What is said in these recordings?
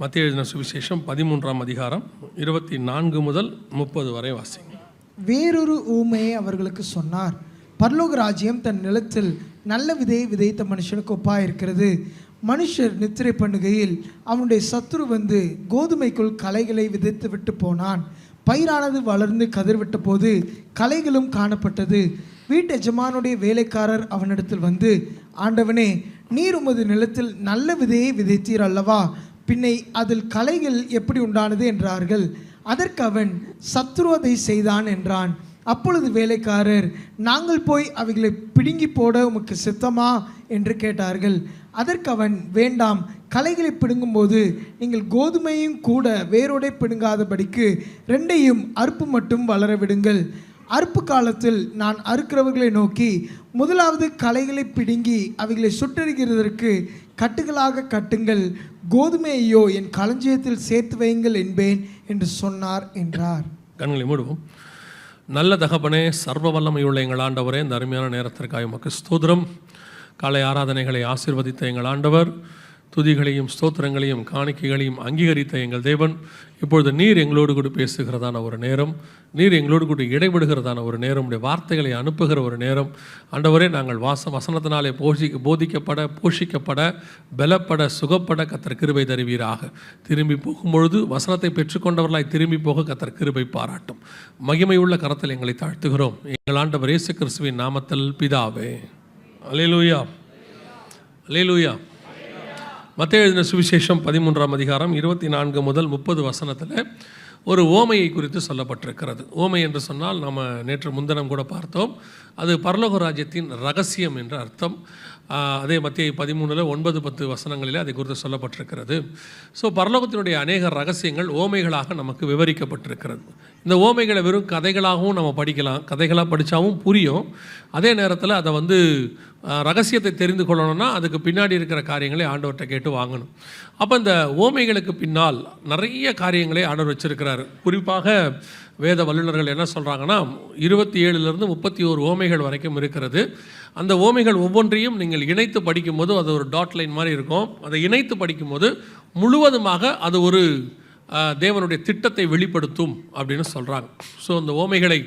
மத்தேயு எழுதின சுவிசேஷம் 13ஆம் அதிகாரம் 24 முதல் 30 வரை வாசிங்க. வேறொரு ஊமையை அவர்களுக்கு சொன்னார். பரலோக ராஜ்யம் தன் நிலத்தில் நல்ல விதையை விதைத்த மனுஷனுக்கு ஒப்பாயிருக்கிறது. மனுஷர் நித்திரை பண்ணுகையில் அவனுடைய சத்துரு வந்து கோதுமைக்குள் களைகளை விதைத்து விட்டு போனான். பயிரானது வளர்ந்து கதிர்விட்ட போது களைகளும் காணப்பட்டது. வீட்டு எஜமானுடைய வேலைக்காரர் அவனிடத்தில் வந்து, ஆண்டவனே, நீர் உமது நிலத்தில் நல்ல விதையை விதைத்தீர் அல்லவா, பின்னை அதில் களைகள் எப்படி உண்டானது என்றார்கள். அதற்கு அவன், சத்துரு அதை செய்தான் என்றான். அப்பொழுது வேலைக்காரர், நாங்கள் போய் அவைகளை பிடுங்கி போட உமக்கு சித்தமா என்று கேட்டார்கள். அதற்கு அவன், வேண்டாம், களைகளை பிடுங்கும்போது நீங்கள் கோதுமையும் கூட வேரோடை பிடுங்காதபடிக்கு ரெண்டையும் அறுப்பு மட்டும் வளர விடுங்கள். அறுப்பு காலத்தில் நான் அறுக்கிறவர்களை நோக்கி, முதலாவது களைகளை பிடுங்கி அவைகளை சுட்டெரிக்கிறதற்கு கட்டுகளாக கட்டுங்கள், கோதுமையையோ என் களஞ்சியத்தில் சேர்த்து வையுங்கள் என்பேன் என்று சொன்னார் என்றார். கண்களை மூடுவோம். நல்ல தகப்பனே, சர்வ வல்லமையுள்ள எங்கள் ஆண்டவரே, இந்த அருமையான நேரத்திற்காக உமக்கு ஸ்தோத்திரம். காலை ஆராதனைகளை ஆசீர்வதித்த எங்கள் ஆண்டவர், துதிகளையும் ஸ்தோத்திரங்களையும் காணிக்கைகளையும் அங்கீகரித்த எங்கள் தேவன், இப்பொழுது நீர் எங்களோடு கூட பேசுகிறதான ஒரு நேரம், நீர் எங்களோடு கூட இடைபடுகிறதான ஒரு நேரம், உடைய வார்த்தைகளை அனுப்புகிற ஒரு நேரம். ஆண்டவரே, நாங்கள் வசனத்தினாலே போஷிக்கப்பட பலப்பட சுகப்பட கர்த்தர் கிருபை தருவீராக. திரும்பி போகும்பொழுது வசனத்தை பெற்றுக்கொண்டவர்களாய் திரும்பி போக கர்த்தர் கிருபை பாராட்டும். மகிமையுள்ள கரத்தில் எங்களை தாழ்த்துகிறோம் எங்கள் ஆண்டவர் இயேசு கிறிஸ்துவின் நாமத்தில் பிதாவே. அல்லேலூயா, அல்லேலூயா. மத்தேயு எழுதின சுவிசேஷம் 13ஆம் அதிகாரம் 24 முதல் 30 வசனத்தில் ஒரு ஓமையை குறித்து சொல்லப்பட்டிருக்கிறது. ஓமை என்று சொன்னால் நாம் நேற்று முன்தினம் கூட பார்த்தோம், அது பரலோக ராஜ்யத்தின் ரகசியம் என்ற அர்த்தம். அதே மத்தேயு 13 9-10 வசனங்களில் அதை குறித்து சொல்லப்பட்டிருக்கிறது. ஸோ பரலோகத்தினுடைய அநேக ரகசியங்கள் ஓமைகளாக நமக்கு விவரிக்கப்பட்டிருக்கிறது. இந்த ஓமைகளை வெறும் கதைகளாகவும் நம்ம படிக்கலாம், கதைகளாக படித்தாவும் புரியும். அதே நேரத்தில் அதை ரகசியத்தை தெரிந்து கொள்ளணும்னா அதுக்கு பின்னாடி இருக்கிற காரியங்களை ஆண்டவர்கிட்ட கேட்டு வாங்கணும். அப்போ இந்த ஓமைகளுக்கு பின்னால் நிறைய காரியங்களை ஆண்டவர் வச்சிருக்கிறார். குறிப்பாக வேத வல்லுநர்கள் என்ன சொல்கிறாங்கன்னா, 27 31 ஓமைகள் வரைக்கும் இருக்கிறது. அந்த ஓமைகள் ஒவ்வொன்றையும் நீங்கள் இணைத்து படிக்கும்போது அது ஒரு டாட் லைன் மாதிரி இருக்கும். அதை இணைத்து படிக்கும்போது முழுவதுமாக அது ஒரு தேவனுடைய திட்டத்தை வெளிப்படுத்தும் அப்படின்னு சொல்கிறாங்க. ஸோ இந்த ஓமைகளை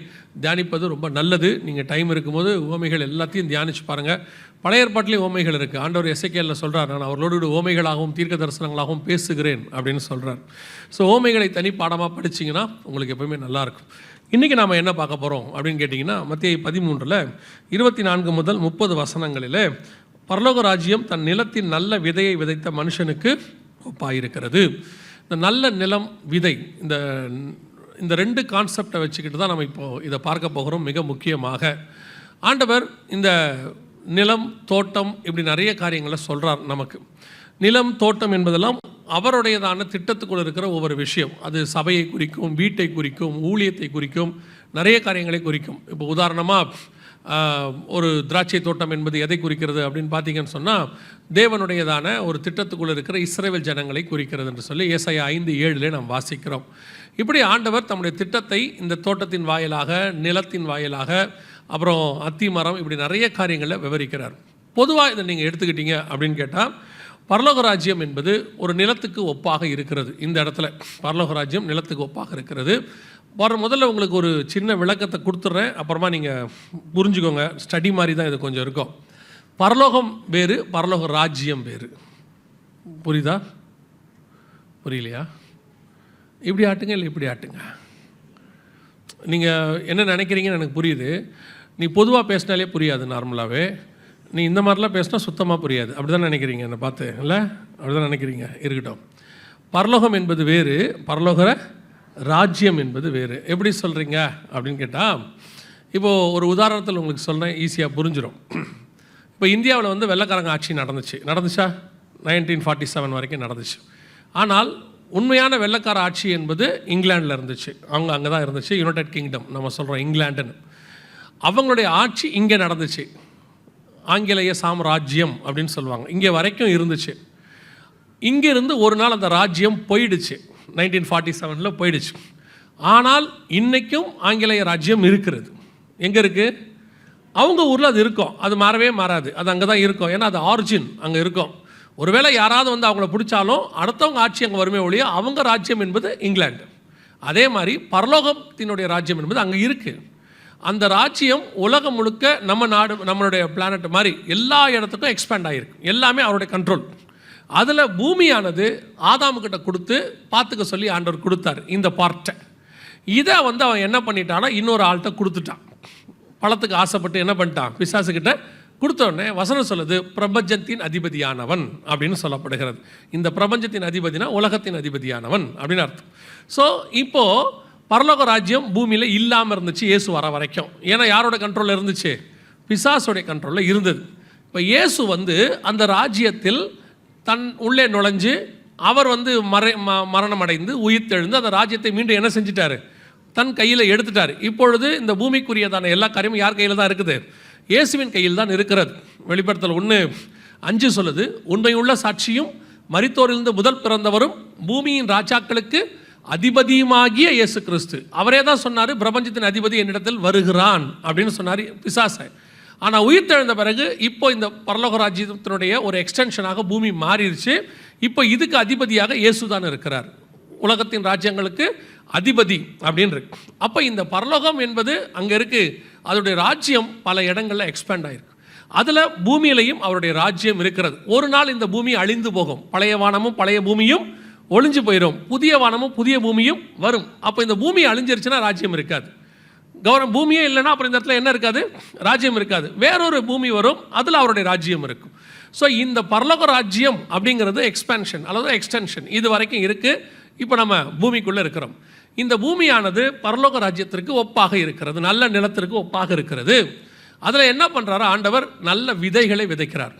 தியானிப்பது ரொம்ப நல்லது. நீங்கள் டைம் இருக்கும்போது ஓமைகள் எல்லாத்தையும் தியானித்து பாருங்கள். பழைய ஏற்பாட்டிலையும் ஓமைகள் இருக்குது. ஆண்டவர் எசேக்கியேலில் சொல்கிறார், நான் அவர்களோடு ஓமைகளாகவும் தீர்க்க தரிசனங்களாகவும் பேசுகிறேன் அப்படின்னு சொல்கிறார். ஸோ ஓமைகளை தனி பாடமாக படிச்சிங்கன்னா உங்களுக்கு எப்போயுமே நல்லாயிருக்கும். இன்றைக்கி நாம் என்ன பார்க்க போகிறோம் அப்படின்னு கேட்டிங்கன்னா, மத்தேயு 13 24 முதல் 30 வசனங்களில் பரலோக ராஜ்யம் தன் நிலத்தின் நல்ல விதையை விதைத்த மனுஷனுக்கு ஒப்பாயிருக்கிறது. இந்த நல்ல நிலம், விதை, இந்த ரெண்டு கான்செப்டை வச்சுக்கிட்டு தான் நம்ம இப்போது இதை பார்க்க போகிறோம். மிக முக்கியமாக ஆண்டவர் இந்த நிலம், தோட்டம், இப்படி நிறைய காரியங்களை சொல்கிறார் நமக்கு. நிலம், தோட்டம் என்பதெல்லாம் அவருடையதான திட்டத்துக்குள்ள இருக்கிற ஒவ்வொரு விஷயம். அது சபையை குறிக்கும், வீட்டை குறிக்கும், ஊழியத்தை குறிக்கும், நிறைய காரியங்களை குறிக்கும். இப்போ உதாரணமாக ஒரு திராட்சை தோட்டம் என்பது எதை குறிக்கிறது அப்படின்னு பார்த்தீங்கன்னு சொன்னால், தேவனுடையதான ஒரு திட்டத்துக்குள்ளே இருக்கிற இஸ்ரவேல் ஜனங்களை குறிக்கிறது என்று சொல்லி ஏசாயா 5:7 நாம் வாசிக்கிறோம். இப்படி ஆண்டவர் தம்முடைய திட்டத்தை இந்த தோட்டத்தின் வாயிலாக, நிலத்தின் வாயிலாக, அப்புறம் அத்தி மரம், இப்படி நிறைய காரியங்களை விவரிக்கிறார். பொதுவாக இதை நீங்கள் எடுத்துக்கிட்டீங்க அப்படின்னு கேட்டால், பரலோக ராஜ்யம் என்பது ஒரு நிலத்துக்கு ஒப்பாக இருக்கிறது. இந்த இடத்துல பரலோக ராஜ்யம் நிலத்துக்கு ஒப்பாக இருக்கிறது. முதல்ல உங்களுக்கு ஒரு சின்ன விளக்கத்தை கொடுத்துட்றேன், அப்புறமா நீங்கள் புரிஞ்சுக்கோங்க. ஸ்டடி மாதிரி தான் இது கொஞ்சம் இருக்கும். பரலோகம் வேறு, பரலோக ராஜ்யம் வேறு. புரியுதா? புரியலையா? இப்படி ஆட்டுங்க, இல்லை இப்படி ஆட்டுங்க. நீங்கள் என்ன நினைக்கிறீங்கன்னு எனக்கு புரியுது. நீ பொதுவாக பேசினாலே புரியாது. நார்மலாகவே நீ இந்த மாதிரிலாம் பேசினா சுத்தமாக புரியாது. அப்படி தான் நினைக்கிறீங்க என்னை பார்த்து, இல்லை? அப்படி தான் நினைக்கிறீங்க. இருக்கட்டும். பரலோகம் என்பது வேறு, பரலோக ராஜ்யம் என்பது வேறு. எப்படி சொல்கிறீங்க அப்படின்னு கேட்டால், இப்போது ஒரு உதாரணத்தில் உங்களுக்கு சொல்கிறேன், ஈஸியாக புரிஞ்சிடும். இப்போ இந்தியாவில் வெள்ளைக்காரங்க ஆட்சி நடந்துச்சா? 1947 வரைக்கும் நடந்துச்சு. ஆனால் உண்மையான வெள்ளைக்கார ஆட்சி என்பது இங்கிலாண்டில் இருந்துச்சு. அவங்க அங்கே தான் இருந்துச்சு. யுனைடெட் கிங்டம் நம்ம சொல்கிறோம், இங்கிலாண்டுன்னு. அவங்களுடைய ஆட்சி இங்கே நடந்துச்சு. ஆங்கிலேய சாம்ராஜ்யம் அப்படின்னு சொல்லுவாங்க. இங்கே வரைக்கும் இருந்துச்சு. இங்கேருந்து ஒரு நாள் அந்த ராஜ்யம் போயிடுச்சு. 1947 போயிடுச்சு. ஆனால் இன்றைக்கும் ஆங்கிலேய ராஜ்யம் இருக்கிறது. எங்கே இருக்குது? அவங்க ஊரில் அது இருக்கும். அது மாறவே மாறாது. அது அங்கே தான் இருக்கும். ஏன்னா அது ஆரிஜின் அங்கே இருக்கும். ஒருவேளை யாராவது வந்து அவங்கள பிடிச்சாலும் அடுத்தவங்க ஆட்சி அங்கே வருமே ஒழிய அவங்க ராஜ்யம் என்பது இங்கிலாந்து. அதே மாதிரி பரலோகத்தினுடைய ராஜ்யம் என்பது அங்கே இருக்குது. அந்த ராஜ்யம் உலகம் முழுக்க நம்ம நாடு நம்மளுடைய பிளானட் மாதிரி எல்லா இடத்துக்கும் எக்ஸ்பேண்ட் ஆகிருக்கு. எல்லாமே அவருடைய கண்ட்ரோல். அதில் பூமியானது ஆதாமுக்கிட்ட கொடுத்து பார்த்துக்க சொல்லி ஆண்டவர் கொடுத்தார் இந்த பார்ட்டை. இதை வந்து அவன் என்ன பண்ணிட்டான்னா இன்னொரு ஆள்கிட்ட கொடுத்துட்டான். பழத்துக்கு ஆசைப்பட்டு என்ன பண்ணிட்டான், பிசாசுக்கிட்ட கொடுத்தோடனே வசனம் சொல்லுது பிரபஞ்சத்தின் அதிபதியானவன் அப்படின்னு சொல்லப்படுகிறது. இந்த பிரபஞ்சத்தின் அதிபதினா உலகத்தின் அதிபதியானவன் அப்படின்னு அர்த்தம். ஸோ இப்போது பரலோக ராஜ்யம் பூமியில் இல்லாமல் இருந்துச்சு இயேசு வர வரைக்கும். ஏன்னா யாரோட கண்ட்ரோலில் இருந்துச்சு, பிசாசுடைய கண்ட்ரோலில் இருந்தது. இப்போ இயேசு வந்து அந்த ராஜ்யத்தில் தன் உள்ளே நுழைஞ்சு அவர் வந்து மரணம் அடைந்து உயிர்த்தெழுந்து அந்த ராஜ்யத்தை மீண்டும் என்ன செஞ்சிட்டாரு, தன் கையில் எடுத்துட்டார். இப்பொழுது இந்த பூமிக்குரியதான எல்லா காரியமும் யார் கையில் தான் இருக்குது, இயேசுவின் கையில் தான் இருக்கிறது. வெளிப்படுத்தல் 1:5 சொல்லுது, உண்மையுள்ள சாட்சியும் மரித்தோரிலிருந்து முதல் பிறந்தவரும் பூமியின் ராஜாக்களுக்கு அதிபதியுமாகிய இயேசு கிறிஸ்து. அவரே தான் சொன்னார், பிரபஞ்சத்தின் அதிபதி என்னிடத்தில் வருகிறான் அப்படின்னு சொன்னார் பிசாசை. ஆனால் உயிர்த்தெழுந்த பிறகு இப்போ இந்த பரலோக ராஜ்யத்தினுடைய ஒரு எக்ஸ்டென்ஷனாக பூமி மாறிடுச்சு. இப்போ இதுக்கு அதிபதியாக இயேசு தான் இருக்கிறார், உலகத்தின் ராஜ்யங்களுக்கு அதிபதி அப்படின்னு இருக்கு. அப்போ இந்த பரலோகம் என்பது அங்கே இருக்குது, அதோடைய ராஜ்யம் பல இடங்களில் எக்ஸ்பேண்ட் ஆகிருக்கு. அதில் பூமியிலையும் அவருடைய ராஜ்யம் இருக்கிறது. ஒரு நாள் இந்த பூமி அழிந்து போகும், பழைய வானமும் பழைய பூமியும் ஒளிஞ்சு போயிடும், புதிய வானமும் புதிய பூமியும் வரும். அப்போ இந்த பூமி அழிஞ்சிருச்சுன்னா ராஜ்யம் இருக்காது. பூமியே இல்லைன்னா அப்புறம் இந்த இடத்துல என்ன இருக்காது, ராஜ்யம் இருக்காது. வேறொரு பூமி வரும், அதில் அவருடைய ராஜ்யம் இருக்கும். ஸோ இந்த பரலோக ராஜ்யம் அப்படிங்கிறது எக்ஸ்பேன்ஷன் அல்லது எக்ஸ்டென்ஷன் இது வரைக்கும் இருக்குது. இப்போ நம்ம பூமிக்குள்ளே இருக்கிறோம். இந்த பூமியானது பரலோக ராஜ்யத்திற்கு ஒப்பாக இருக்கிறது, நல்ல நிலத்திற்கு ஒப்பாக இருக்கிறது. அதில் என்ன பண்ணுறாரு ஆண்டவர், நல்ல விதைகளை விதைக்கிறார்.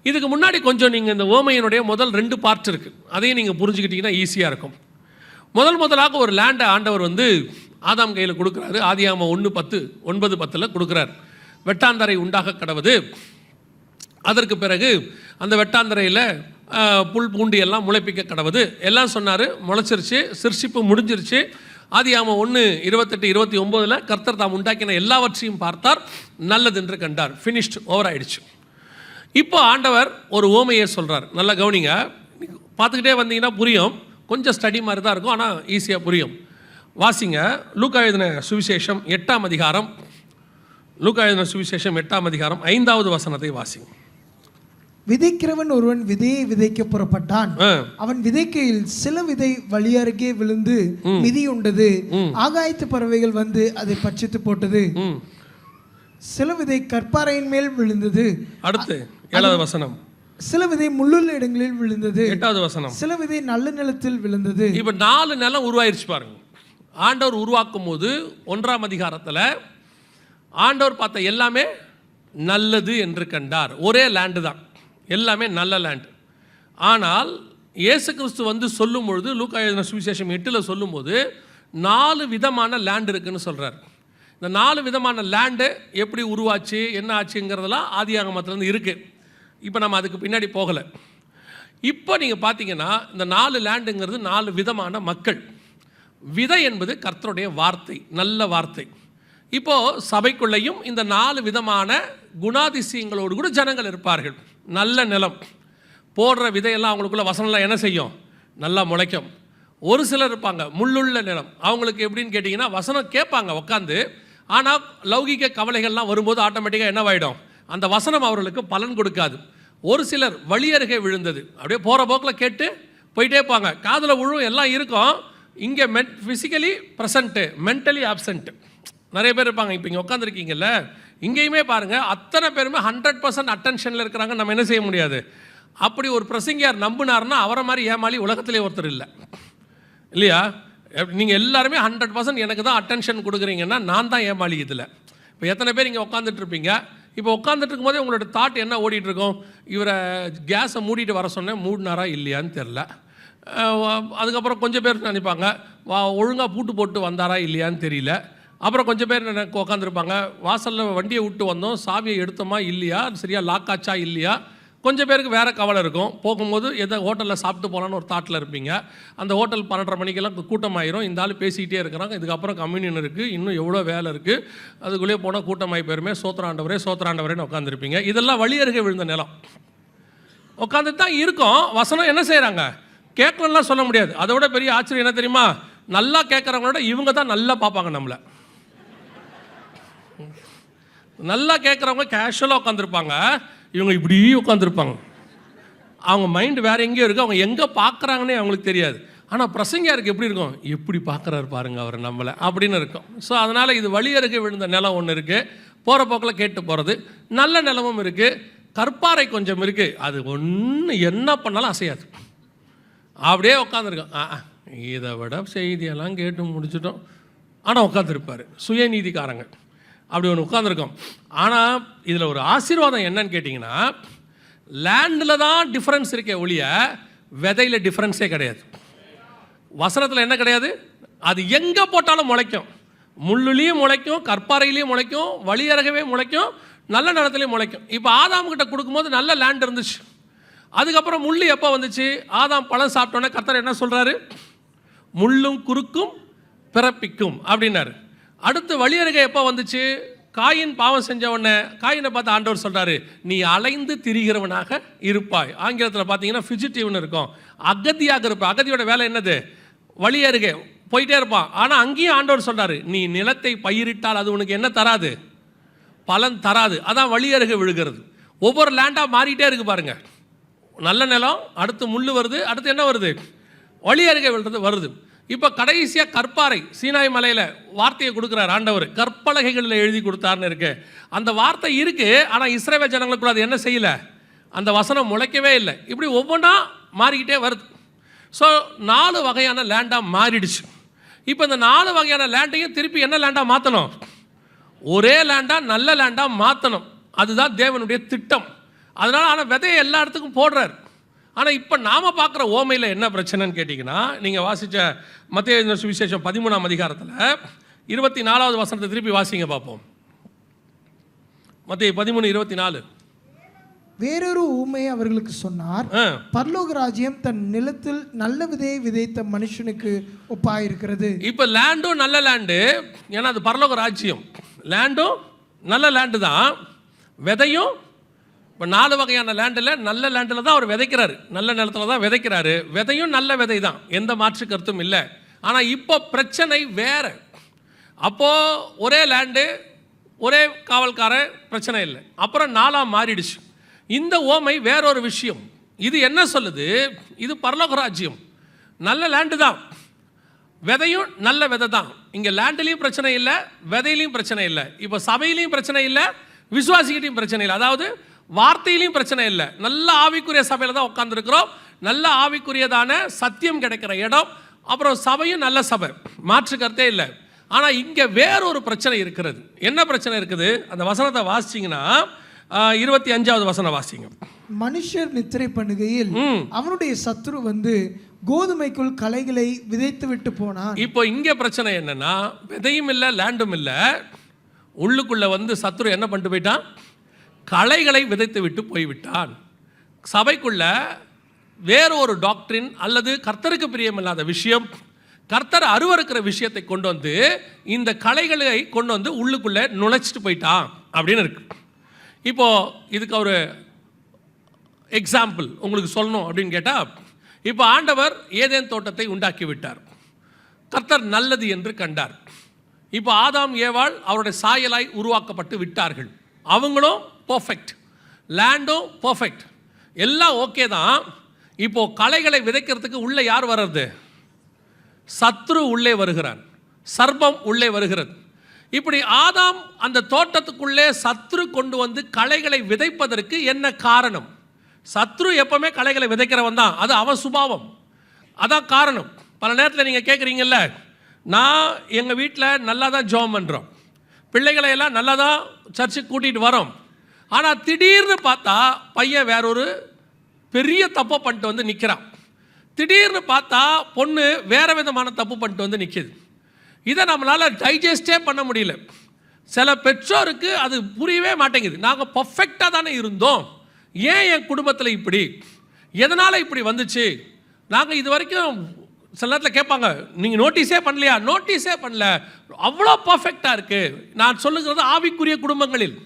இதுக்கு முன்னாடி கொஞ்சம் நீங்கள் இந்த ஓமையினுடைய முதல் 2 பார்ட் இருக்குது, அதையும் நீங்கள் புரிஞ்சுக்கிட்டிங்கன்னா ஈஸியாக இருக்கும். முதலாக ஒரு லேண்டை ஆண்டவர் வந்து ஆதாம் கையில் கொடுக்குறாரு. ஆதியாகமம் 1:9-10 கொடுக்குறார். வெட்டாந்தரை உண்டாக கடவுது. அதற்கு பிறகு அந்த வெட்டாந்தரையில் புல் பூண்டி எல்லாம் முளைப்பிக்க கடவுது எல்லாம் சொன்னார். முளைச்சிருச்சு, சிருஷ்டிப்பு முடிஞ்சிருச்சு. ஆதியாகமம் 1:28-29 கர்த்தர் தாம் உண்டாக்கின எல்லாவற்றையும் பார்த்தார், நல்லதென்று கண்டார். ஃபினிஷ்ட், ஓவர் ஆயிடுச்சு. இப்போ ஆண்டவர் ஒரு ஓமையை சொல்கிறார். நல்லா கவனிங்க, பார்த்துக்கிட்டே வந்தீங்கன்னா புரியும். கொஞ்சம் ஸ்டடி மாதிரி தான் இருக்கும், ஆனால் ஈஸியாக புரியும். வாசிங்க, லூக்கா எழுதின சுவிசேஷம் 8ஆம் அதிகாரம். லூக்கா எழுதின சுவிசேஷம் 8ஆம் அதிகாரம் 5வது வசனத்தை வாசிங்க. விதைக்கிறவன் ஒருவன் விதையை விதைக்க புறப்பட்டான். அவன் விதைக்கையில் சில விதை வழி அருகே விழுந்து மிதி உண்டது. ஆகாயத்து பறவைகள் வந்து அதை பட்சித்து போட்டது. சில விதை கற்பாறையின் மேல் விழுந்தது. அடுத்து 7வது வசனம். சில விதை முள்ளுள்ள இடங்களில் விழுந்தது. 8வது வசனம். சில விதை நல்ல நிலத்தில் விழுந்தது. இப்ப 4 நிலம் உருவாயிருச்சு பாருங்க. ஆண்டவர் உருவாக்கும் போது 1ஆம் அதிகாரத்தில் ஆண்டவர் பார்த்த எல்லாமே நல்லது என்று கண்டார். ஒரே லேண்டு தான், எல்லாமே நல்ல லேண்டு. ஆனால் இயேசு கிறிஸ்து வந்து சொல்லும் பொழுது, லூக்கா எழுதின சுவிசேஷம் 8 சொல்லும்போது 4 விதமான லேண்ட் இருக்குன்னு சொல்கிறார். இந்த 4 விதமான லேண்டு எப்படி உருவாச்சு, என்ன ஆச்சுங்கிறதெல்லாம் ஆதியாகமத்திலேருந்து இருக்குது. இப்போ நம்ம அதுக்கு பின்னாடி போகலை. இப்போ நீங்கள் பார்த்தீங்கன்னா இந்த 4 லேண்டுங்கிறது 4 விதமான மக்கள். விதை என்பது கர்த்தருடைய வார்த்தை, நல்ல வார்த்தை. இப்போது சபைக்குள்ளேயும் இந்த 4 விதமான குணாதிசயங்களோடு கூட ஜனங்கள் இருப்பார்கள். நல்ல நிலம், போடுற விதையெல்லாம் அவங்களுக்குள்ள வசனம்லாம் என்ன செய்யும், நல்லா முளைக்கும். ஒரு சிலர் இருப்பாங்க முள்ளுள்ள நிலம். அவங்களுக்கு எப்படின்னு கேட்டிங்கன்னா வசனம் கேட்பாங்க உட்காந்து, ஆனால் லௌகிக கவலைகள்லாம் வரும்போது ஆட்டோமேட்டிக்காக என்னவாயிடும், அந்த வசனம் அவர்களுக்கு பலன் கொடுக்காது. ஒரு சிலர் வழி அருகே விழுந்தது, அப்படியே போகிற போக்கில் கேட்டு போயிட்டே இருப்பாங்க. காதில் விழும், எல்லாம் இருக்கும். இங்கே ஃபிசிக்கலி ப்ரெசண்ட்டு, மென்டலி ஆப்சண்ட்டு நிறைய பேர் இருப்பாங்க. இப்போ இங்கே உட்காந்துருக்கீங்கல்ல, இங்கேயுமே பாருங்கள் அத்தனை பேருமே 100% அட்டென்ஷனில் இருக்கிறாங்க. நம்ம என்ன செய்ய முடியாது. அப்படி ஒரு பிரசங்கியார் நம்பினார்னா அவரை மாதிரி ஏமாளி உலகத்திலே ஒருத்தர் இல்லை, இல்லையா? நீங்கள் எல்லாருமே 100% எனக்கு தான் அட்டென்ஷன் கொடுக்குறீங்கன்னா நான் தான் ஏமாளி இதில். இப்போ எத்தனை பேர் இங்கே உட்காந்துட்டு இருப்பீங்க, இப்போ உட்காந்துட்டு இருக்கும்போதே உங்களோட தாட் என்ன ஓடிட்டுருக்கோம், இவரை கேஸை மூடிட்டு வர சொன்னேன், மூடினாரா இல்லையான்னு தெரில. அதுக்கப்புறம் கொஞ்சம் பேர் நினைப்பாங்க ஒழுங்காக பூட்டு போட்டு வந்தாரா இல்லையான்னு தெரியல. அப்புறம் கொஞ்சம் பேர் உட்காந்துருப்பாங்க, வாசலில் வண்டியை விட்டு வந்தோம், சாவியை எடுத்தோமா இல்லையா, சரியாக லாக் ஆச்சா இல்லையா. கொஞ்சம் பேருக்கு வேறு கவலை இருக்கும், போகும்போது எதை ஹோட்டலில் சாப்பிட்டு போகலான்னு ஒரு தாட்டில் இருப்பீங்க. அந்த ஹோட்டல் 12:30 மணிக்கெல்லாம் கூட்டமாயிரும், இந்த ஆள் பேசிக்கிட்டே இருக்கிறாங்க, இதுக்கப்புறம் கம்யூனியன் இருக்குது, இன்னும் எவ்வளோ வேலை இருக்குது, அதுக்குள்ளேயே போனால் கூட்டமாகி போயிருமே, சோத்திராண்டவரே சோத்திராண்டவரேன்னு உட்காந்துருப்பீங்க. இதெல்லாம் வழி அருகே விழுந்த நிலம். உட்காந்துட்டு தான் இருக்கோம். வசனம் என்ன செய்கிறாங்க? கேட்கணும்லாம் சொல்ல முடியாது. அதை விட பெரிய ஆச்சரியம் என்ன தெரியுமா? நல்லா கேட்குறவங்களோட இவங்க தான் நல்லா பார்ப்பாங்க நம்மளை. நல்லா கேட்குறவங்க கேஷுவலாக உட்காந்துருப்பாங்க, இவங்க இப்படி உட்காந்துருப்பாங்க. அவங்க மைண்டு வேறு எங்கேயோ இருக்குது, அவங்க எங்கே பார்க்குறாங்கன்னே அவங்களுக்கு தெரியாது. ஆனால் பிரசங்கியாருக்கு எப்படி இருக்கும்? எப்படி பார்க்குறாரு பாருங்க அவர் நம்மளை அப்படின்னு இருக்கும். ஸோ அதனால் இது வழியருகே விழுந்த நிலம் ஒன்று இருக்குது, போகிற போக்கில் கேட்டு போகிறது. நல்ல நிலமும் இருக்குது, கற்பாறை கொஞ்சம் இருக்குது, அது ஒன்று என்ன பண்ணாலும் அசையாது, அப்படியே உட்காந்துருக்கோம். இதை விட செய்தியெல்லாம் கேட்டு முடிச்சிட்டோம். ஆனால் உட்காந்துருப்பார். சுயநீதிக்காரங்க அப்படி ஒன்று உட்காந்துருக்கோம். ஆனால் இதில் ஒரு ஆசீர்வாதம் என்னன்னு கேட்டிங்கன்னா, லேண்டில் தான் டிஃப்ரென்ஸ் இருக்கே ஒழிய விதையில் டிஃப்ரென்ஸே கிடையாது. வசனத்தில் என்ன கிடையாது? அது எங்கே போட்டாலும் முளைக்கும். முள்ளுலேயும் முளைக்கும், கற்பாறையிலையும் முளைக்கும், வழியறகவே முளைக்கும், நல்ல நிலத்துலேயும் முளைக்கும். இப்போ ஆதாம்கிட்ட கொடுக்கும்போது நல்ல லேண்ட் இருந்துச்சு. அதுக்கப்புறம் முள்ளு எப்போ வந்துச்சு? ஆதாம் பழம் சாப்பிட்டோன்னே கர்த்தர் என்ன சொல்கிறாரு? முள்ளும் குறுக்கும் பிறப்பிக்கும் அப்படின்னாரு. அடுத்து வழியருகே எப்போ வந்துச்சு? காயின் பாவம் செஞ்ச உடனே காயினை பார்த்து ஆண்டவர் சொல்கிறாரு, நீ அலைந்து திரிகிறவனாக இருப்பாய். ஆங்கிலத்தில் பார்த்தீங்கன்னா ஃபிஜிட்டிவ்னு இருக்கும், அகதியாக இருப்பாய். அகதியோட வேலை என்னது? வழியருகே போயிட்டே இருப்பான். ஆனால் அங்கேயும் ஆண்டவர் சொல்கிறாரு, நீ நிலத்தை பயிரிட்டால் அது உனக்கு என்ன தராது? பலன் தராது. அதான் வழியருகே விழுகிறது. ஒவ்வொரு லேண்டாக மாறிட்டே இருக்கு பாருங்க. நல்ல நிலம், அடுத்து முள் வருது, அடுத்து என்ன வருது? வழியருகே விழுறது வருது. இப்போ கடைசியாக கற்பாறை, சீனாய் மலையில் வார்த்தையை கொடுக்குறார் ஆண்டவர், கற்பலகைகளில் எழுதி கொடுத்தாருன்னு இருக்கு. அந்த வார்த்தை இருக்குது, ஆனால் இஸ்ரவேல் ஜனங்களுக்குள்ள அது என்ன செய்யலை? அந்த வசனம் முளைக்கவே இல்லை. இப்படி ஒவ்வொன்றா மாறிக்கிட்டே வருது. ஸோ 4 வகையான லேண்டாக மாறிடுச்சு. இப்போ இந்த 4 வகையான லேண்டையும் திருப்பி என்ன லேண்டாக மாற்றணும்? ஒரே லேண்டாக, நல்ல லேண்டாக மாற்றணும். அதுதான் தேவனுடைய திட்டம். அதனால் ஆனால் விதையை எல்லா இடத்துக்கும் போடுறார். ஆனால் இப்போ நாம் பார்க்குற ஓமையில் என்ன பிரச்சனைன்னு கேட்டிங்கன்னா, நீங்கள் வாசித்த மத்தேயு சுவிசேஷம் 13ஆம் அதிகாரத்தில் 24வது வசனத்தை திருப்பி வாசிங்க பார்ப்போம். மத்தேயு 13:24. வேறொரு ஊமையை அவர்களுக்கு சொன்னார். பரலோக ராஜ்யம் தன் நிலத்தில் நல்ல விதையை விதைத்த மனுஷனுக்கு ஒப்பாயிருக்கிறது. இப்போ லேண்டும் நல்ல லேண்டு, ஏன்னா அது பரலோக ராஜ்யம். லேண்டும் நல்ல லேண்டு தான், விதையும் இப்போ 4 வகையான லேண்டில் நல்ல லேண்டில் தான் அவர் விதைக்கிறாரு, நல்ல நிலத்தில் தான் விதைக்கிறாரு. விதையும் நல்ல விதை தான், எந்த மாற்று கருத்தும் இல்லை. ஆனால் இப்போ பிரச்சனை வேறு. அப்போது ஒரே லேண்டு, ஒரே காவல்காரன், பிரச்சனை இல்லை. அப்புறம் 4ஆக மாறிடுச்சு. இந்த ஓமை வேறொரு விஷயம். இது என்ன சொல்லுது? இது பரலோக ராஜ்யம், நல்ல லேண்டு தான், விதையும் நல்ல விதை தான். இங்கே லேண்ட்லேயும் பிரச்சனை இல்லை, விதையிலையும் பிரச்சனை இல்லை. இப்போ சபையிலையும் பிரச்சனை இல்லை, விசுவாசிக்கிட்டையும் பிரச்சனை இல்லை. அதாவது வார்த்தையிலையும் பிரச்சனை இல்லை. நல்ல ஆவிக்குரிய சபையில் தான் உட்காந்துருக்கிறோம், நல்ல ஆவிக்குரியதான சத்தியம் கிடைக்கிற இடம். அப்புறம் சபையும் நல்ல சபை, மாற்று கருத்தே இல்லை. ஆனால் இங்கே வேறொரு பிரச்சனை இருக்கிறது. என்ன பிரச்சனை இருக்குது? அந்த வசனத்தை வாசிச்சிங்கன்னா 25வது வசனம் வாசிங்க. மனுஷர் நித்திரை பண்ணுகையில் அவனுடைய சத்துரு வந்து கோதுமைக்குள் களைகளை விதைத்து விட்டு போனான். இப்போ இங்கே பிரச்சனை என்னன்னா, விதையும் இல்லை, லேண்டும் இல்லை, உள்ளுக்குள்ள வந்து சத்துரு என்ன பண்ணிட்டு போயிட்டான்? களைகளை விதைத்து விட்டு போய்விட்டான். சபைக்குள்ள வேறு ஒரு டாக்டரின் அல்லது கர்த்தருக்கு பிரியமில்லாத விஷயம், கர்த்தர் அருவருக்கிற விஷயத்தை கொண்டு வந்து இந்த களைகளை கொண்டு வந்து உள்ளுக்குள்ளே நுழைச்சிட்டு போயிட்டான் அப்படின்னு இருக்கு. இப்போது இதுக்கு ஒரு எக்ஸாம்பிள் உங்களுக்கு சொல்லணும் அப்படின்னு கேட்டால், இப்போ ஆண்டவர் ஏதேன் தோட்டத்தை உண்டாக்கி விட்டார், கர்த்தர் நல்லது என்று கண்டார். இப்போ ஆதாம் ஏவாள் அவருடைய சாயலாய் உருவாக்கப்பட்டு விட்டார்கள். அவங்களும் பர்ஃபெக்ட், லேண்டும் பர்ஃபெக்ட், எல்லாம் ஓகே தான். இப்போது களைகளை விதைக்கிறதுக்கு உள்ளே யார் வர்றது? சத்ரு உள்ளே வருகிறான், சர்ப்பம் உள்ளே வருகிறது. இப்படி ஆதாம் அந்த தோட்டத்துக்குள்ளே சத்ரு கொண்டு வந்து களைகளை விதைப்பதற்கு என்ன காரணம்? சத்ரு எப்பவுமே களைகளை விதைக்கிறவன் தான், அது அவன் சுபாவம், அதான் காரணம். பல நேரத்தில் நீங்கள் கேட்குறீங்கல்ல, நான் எங்கள் வீட்டில் நல்லா தான் ஜெபம் பண்ணுறோம், பிள்ளைகளை எல்லாம் நல்லா தான் சர்ச்சுக்கு கூட்டிகிட்டு வரோம், ஆனால் திடீர்னு பார்த்தா பையன் வேறொரு பெரிய தப்பை பண்ணிட்டு வந்து நிற்கிறான். திடீர்னு பார்த்தா பொண்ணு வேறு விதமான தப்பு பண்ணிட்டு வந்து நிற்கிது. இதை நம்மளால் டைஜஸ்டே பண்ண முடியல. சில பெற்றோருக்கு அது புரியவே மாட்டேங்குது. நாங்கள் பர்ஃபெக்டாக தானே இருந்தோம், ஏன் என் குடும்பத்தில் இப்படி, எதனால் இப்படி வந்துச்சு? நாங்கள் இது வரைக்கும் சில நேரத்தில் கேட்பாங்க, நீங்கள் நோட்டீஸே பண்ணலையா? நோட்டீஸே பண்ணல, அவ்வளோ பர்ஃபெக்டாக இருக்குது. நான் சொல்லுகிறது ஆவிக்குரிய குடும்பங்களில்,